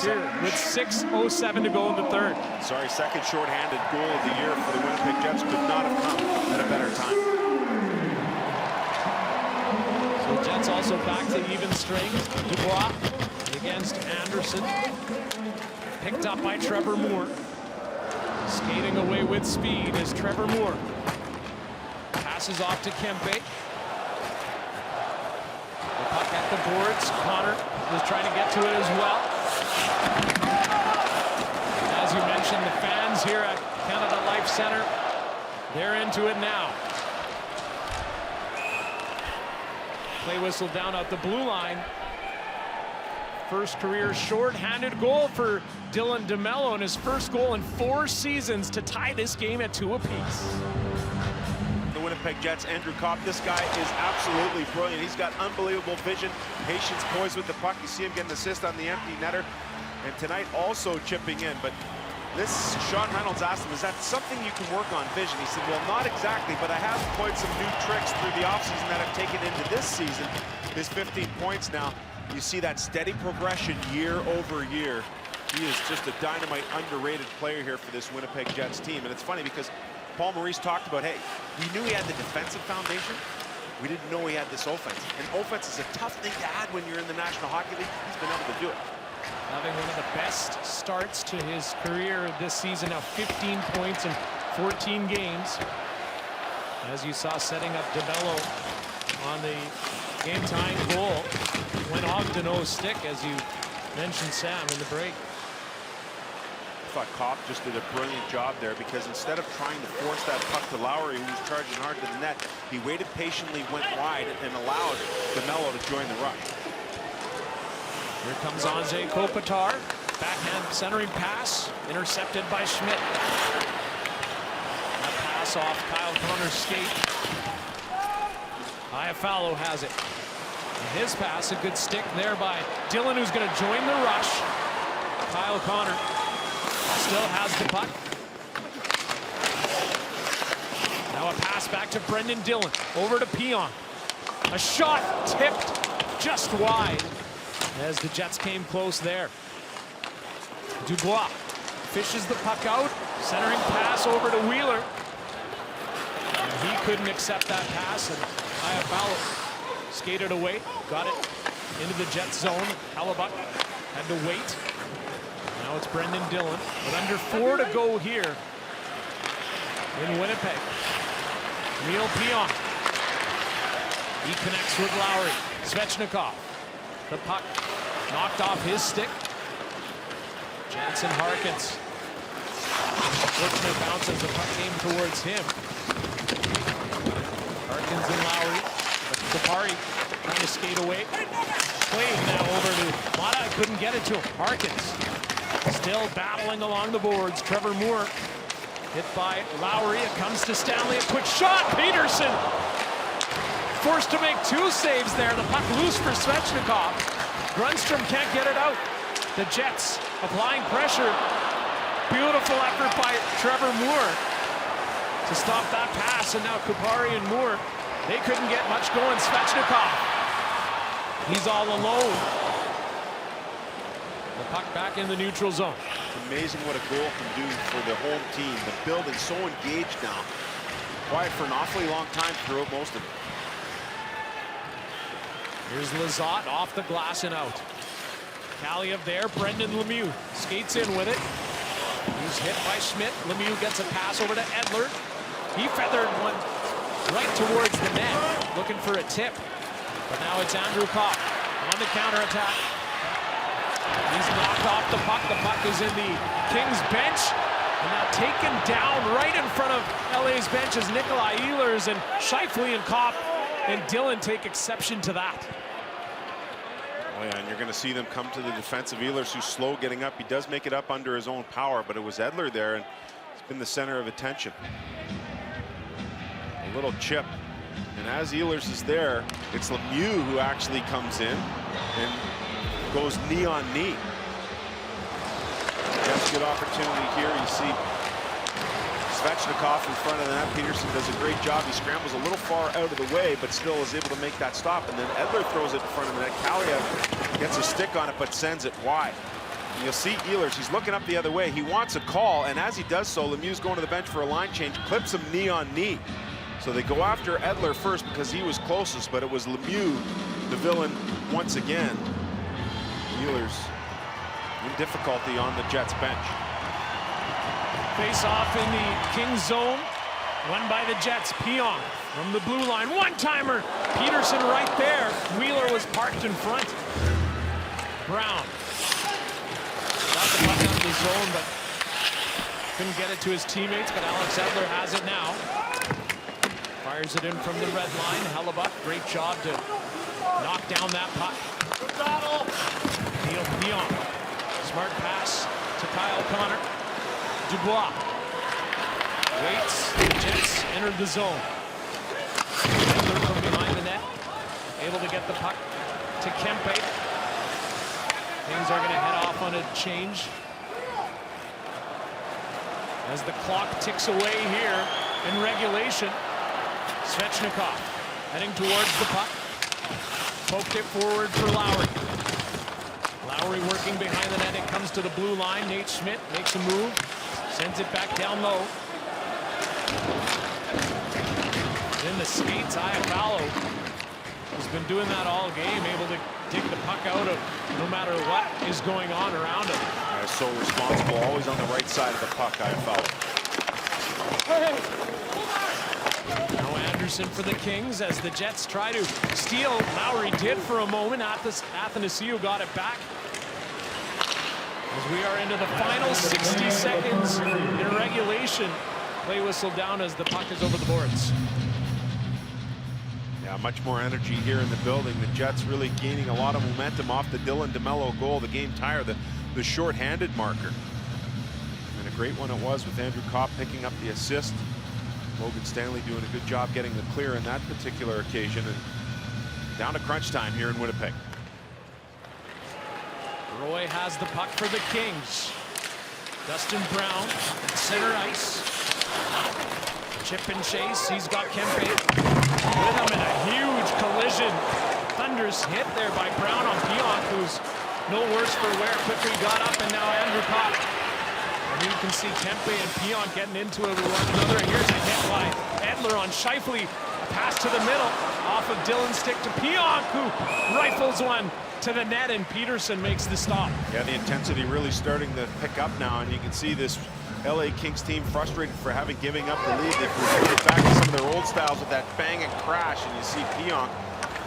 here with 6:07 to go in the 3rd. Sorry, second shorthanded goal of the year for the Winnipeg Jets. Could not have come at a better time. So the Jets also back to even strength. Dubois against Anderson. Picked up by Trevor Moore. Skating away with speed is Trevor Moore. Passes off to Kempe. The puck at the boards. Connor was trying to get to it as well. As you mentioned, the fans here at Canada Life Center, they're into it now. Play whistle down at the blue line. First career short-handed goal for Dylan DeMello, and his first goal in 4 seasons to tie this game at 2 apiece. The Winnipeg Jets, Andrew Kopp, this guy is absolutely brilliant. He's got unbelievable vision, patience, poise with the puck. You see him get an assist on the empty netter, and tonight also chipping in. But Sean Reynolds asked him, is that something you can work on, vision? He said, well, not exactly, but I have employed some new tricks through the offseason that I've taken into this season. His 15 points now. You see that steady progression year over year. He is just a dynamite, underrated player here for this Winnipeg Jets team. And it's funny because Paul Maurice talked about, hey, we knew he had the defensive foundation. We didn't know he had this offense. And offense is a tough thing to add when you're in the National Hockey League. He's been able to do it. Having one of the best starts to his career this season. Now 15 points in 14 games. As you saw, setting up DeBello on the game-tying goal. Went off Deneau's stick, as you mentioned, Sam, in the break. I thought Kopp just did a brilliant job there, because instead of trying to force that puck to Lowry, who was charging hard to the net, he waited patiently, went wide, and allowed DeMello to join the rush. Here comes Anze Kopitar. Backhand centering pass, intercepted by Schmidt. That pass off Kyle Connor's skate. Iafallo has it. And his pass, a good stick there by Dillon, who's going to join the rush. Kyle Connor still has the puck. Now a pass back to Brendan Dillon. Over to Pion. A shot tipped just wide as the Jets came close there. Dubois fishes the puck out. Centering pass over to Wheeler. And he couldn't accept that pass, and Iafallo skated away. Got it into the Jets zone. Hellebuyck had to wait. Now it's Brendan Dillon. But under 4 to go here in Winnipeg. Neil Pion. He connects with Lowry. Svechnikov. The puck knocked off his stick. Jansen Harkins. Fortunate bounce as the puck came towards him. Harkins and Lowry. Kupari trying to skate away. Played now over to Mata. Couldn't get it to him. Harkins still battling along the boards. Trevor Moore hit by Lowry. It comes to Stanley. A quick shot. Peterson forced to make 2 saves there. The puck loose for Svechnikov. Grundstrom can't get it out. The Jets applying pressure. Beautiful effort by Trevor Moore to stop that pass. And now Kupari and Moore, they couldn't get much going. Svechnikov, he's all alone. The puck back in the neutral zone. It's amazing what a goal can do for the home team. The building's so engaged now. Quiet for an awfully long time throughout most of it. Here's Lizotte off the glass and out. Kaliev there. Brendan Lemieux skates in with it. He's hit by Schmidt. Lemieux gets a pass over to Edler. He feathered one right towards the net, looking for a tip. But now it's Andrew Kopp on the counterattack. He's knocked off the puck. The puck is in the Kings bench. And now taken down right in front of LA's bench is Nikolai Ehlers, and Scheifele and Kopp and Dillon take exception to that. Oh yeah, and you're going to see them come to the defense of Ehlers, who's slow getting up. He does make it up under his own power, but it was Edler there, and it's been the center of attention. A little chip. And as Ehlers is there, it's Lemieux who actually comes in and goes knee on knee. That's a good opportunity here. You see Svechnikov in front of the net. Peterson does a great job. He scrambles a little far out of the way, but still is able to make that stop. And then Edler throws it in front of the net. Kaliev gets a stick on it, but sends it wide. And you'll see Ehlers, he's looking up the other way. He wants a call, and as he does so, Lemieux's going to the bench for a line change, clips him knee on knee. So they go after Edler first because he was closest, but it was Lemieux, the villain, once again. Ehlers in difficulty on the Jets bench. Face off in the Kings zone, won by the Jets. Pion from the blue line, one-timer. Peterson right there. Wheeler was parked in front. Brown got the puck out of the zone, but couldn't get it to his teammates. But Alex Edler has it now. Fires it in from the red line. Hellebuyck, great job to knock down that puck. Neil Pion, smart pass to Kyle Connor. Dubois waits. The Jets entered the zone. Edler from behind the net, able to get the puck to Kempe. Things are going to head off on a change. as the clock ticks away here in regulation. Svechnikov heading towards the puck. Poked it forward for Lowry. Lowry working behind the net. It comes to the blue line. Nate Schmidt makes a move. Sends it back down low. In the skates, Iafallo has been doing that all game, able to dig the puck out of no matter what is going on around him. So responsible, always on the right side of the puck, Iafallo. Now Anderson for the Kings as the Jets try to steal. Lowry did for a moment. Athanasiou got it back. As we are into the final 60 seconds in regulation. Play whistle down as the puck is over the boards. Yeah, much more energy here in the building. The Jets really gaining a lot of momentum off the Dylan DeMello goal, the game tire, the short-handed marker. And a great one it was with Andrew Kopp picking up the assist. Logan Stanley doing a good job getting the clear in that particular occasion. And down to crunch time here in Winnipeg. Roy has the puck for the Kings. Dustin Brown at center ice. Chip and chase. He's got Kempe with him in a huge collision. Thunderous hit there by Brown on Pionk, who's no worse for wear. Quickly got up, and now Andrew Kopp. And you can see Kempe and Pionk getting into it with one another. Here's a hit by Edler on Scheifele. Pass to the middle off of Dylan's stick to Pionk, who rifles one to the net, and Peterson makes the stop. Yeah, the intensity really starting to pick up now, and you can see this LA Kings team frustrated for having giving up the lead. They've reverted back to some of their old styles with that bang and crash, and you see Pionk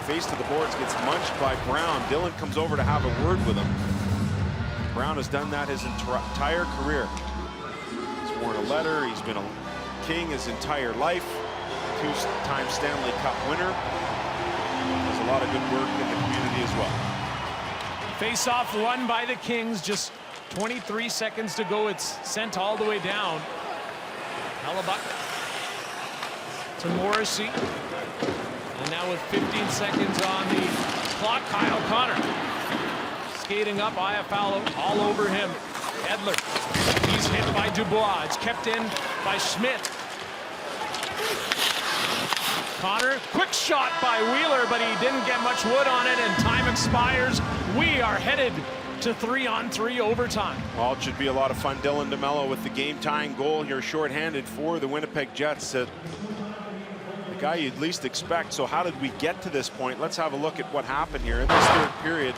face to the boards, gets munched by Brown. Dylan comes over to have a word with him. Brown has done that his entire career. He's worn a letter. He's been a King his entire life. Two-time Stanley Cup winner. There's a lot of good work in the community as well. Face-off won by the Kings. Just 23 seconds to go. It's sent all the way down. Hellebuck to Morrissey. And now with 15 seconds on the clock, Kyle Connor skating up. Iafallo all over him. Edler. He's hit by Dubois. It's kept in by Schmidt. Connor, quick shot by Wheeler, but he didn't get much wood on it, and time expires. We are headed to 3-on-3 overtime. Well, it should be a lot of fun. Dylan DeMello with the game-tying goal here, shorthanded for the Winnipeg Jets. The guy you'd least expect. So how did we get to this point? Let's have a look at what happened here in this third period.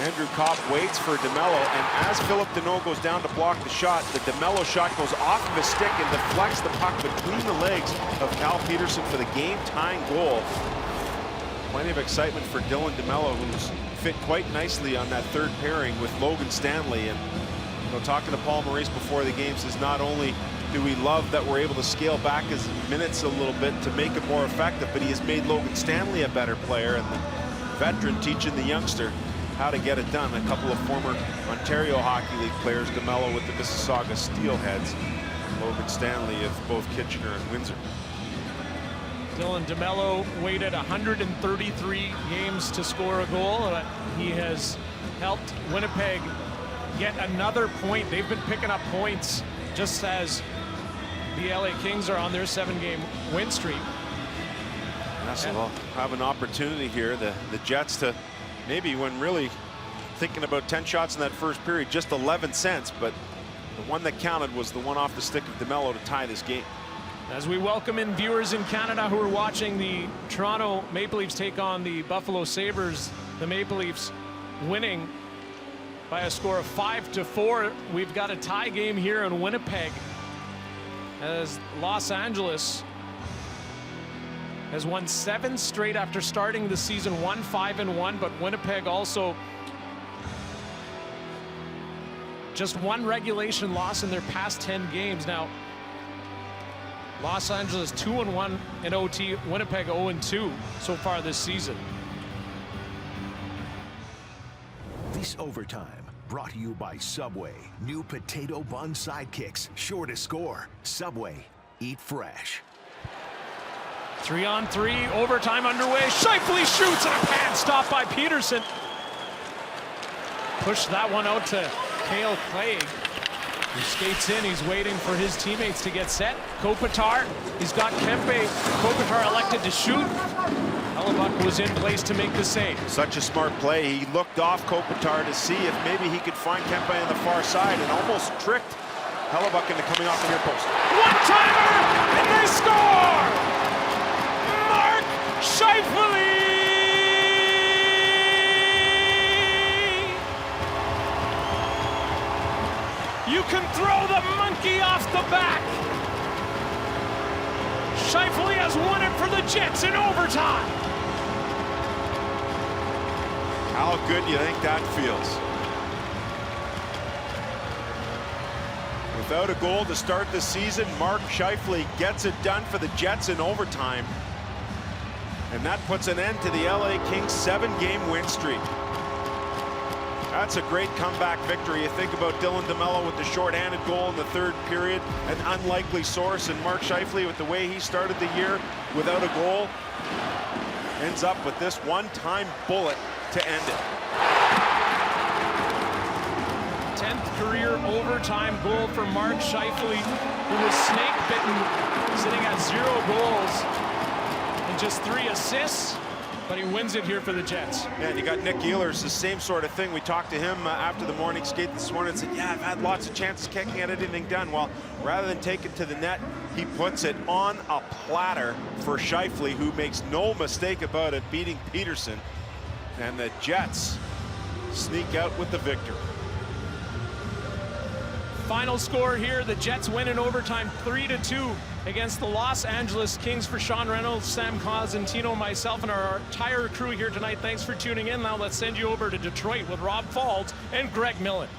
Andrew Kopp waits for DeMello, and as Philip Deneau goes down to block the shot, the DeMello shot goes off of his stick and deflects the puck between the legs of Cal Peterson for the game-tying goal. Plenty of excitement for Dylan DeMello, who's fit quite nicely on that third pairing with Logan Stanley. And talking to Paul Maurice before the game, says not only do we love that we're able to scale back his minutes a little bit to make it more effective, but he has made Logan Stanley a better player, and the veteran teaching the youngster how to get it done. A couple of former Ontario Hockey League players, DeMello with the Mississauga Steelheads, Logan Stanley of both Kitchener and Windsor. Dylan DeMello waited 133 games to score a goal. He has helped Winnipeg get another point. They've been picking up points just as the LA Kings are on their 7-game win streak. So they'll have an opportunity here, the Jets, to maybe, when really thinking about 10 shots in that first period, just 11 cents, but the one that counted was the one off the stick of DeMello to tie this game. As we welcome in viewers in Canada who are watching the Toronto Maple Leafs take on the Buffalo Sabres, the Maple Leafs winning by a score of 5-4. We've got a tie game here in Winnipeg as Los Angeles has won 7 straight after starting the season 1-5-1, but Winnipeg also just one regulation loss in their past 10 games. Now, Los Angeles 2-1 in OT, Winnipeg 0-2 so far this season. This overtime brought to you by Subway. New potato bun sidekicks, sure to score. Subway, eat fresh. 3-on-3, overtime underway. Scheifele shoots, and a pad stop by Peterson. Push that one out to Cale Clegg. He skates in, he's waiting for his teammates to get set. Kopitar, he's got Kempe. Kopitar elected to shoot. Hellebuck was in place to make the save. Such a smart play. He looked off Kopitar to see if maybe he could find Kempe on the far side and almost tricked Hellebuck into coming off the near post. One-timer, and they score! Mark Scheifele! You can throw the monkey off the back. Scheifele has won it for the Jets in overtime. How good do you think that feels? Without a goal to start the season, Mark Scheifele gets it done for the Jets in overtime. And that puts an end to the LA Kings 7-game win streak. That's a great comeback victory. You think about Dylan DeMello with the shorthanded goal in the third period, an unlikely source, and Mark Scheifele with the way he started the year without a goal, ends up with this one-time bullet to end it. 10th career overtime goal for Mark Scheifele, who was snake-bitten, sitting at 0 goals and just 3 assists. But he wins it here for the Jets. Yeah, and you got Nick Ehlers, the same sort of thing. We talked to him after the morning skate this morning and said, yeah, I've had lots of chances, can't get anything done. Well, rather than take it to the net, he puts it on a platter for Scheifele, who makes no mistake about it, beating Peterson. And the Jets sneak out with the victory. Final score here, the Jets win in overtime 3-2 against the Los Angeles Kings. For Sean Reynolds, Sam Cosentino, myself, and our entire crew here tonight, thanks for tuning in. Now let's send you over to Detroit with Rob Fault and Greg Millen.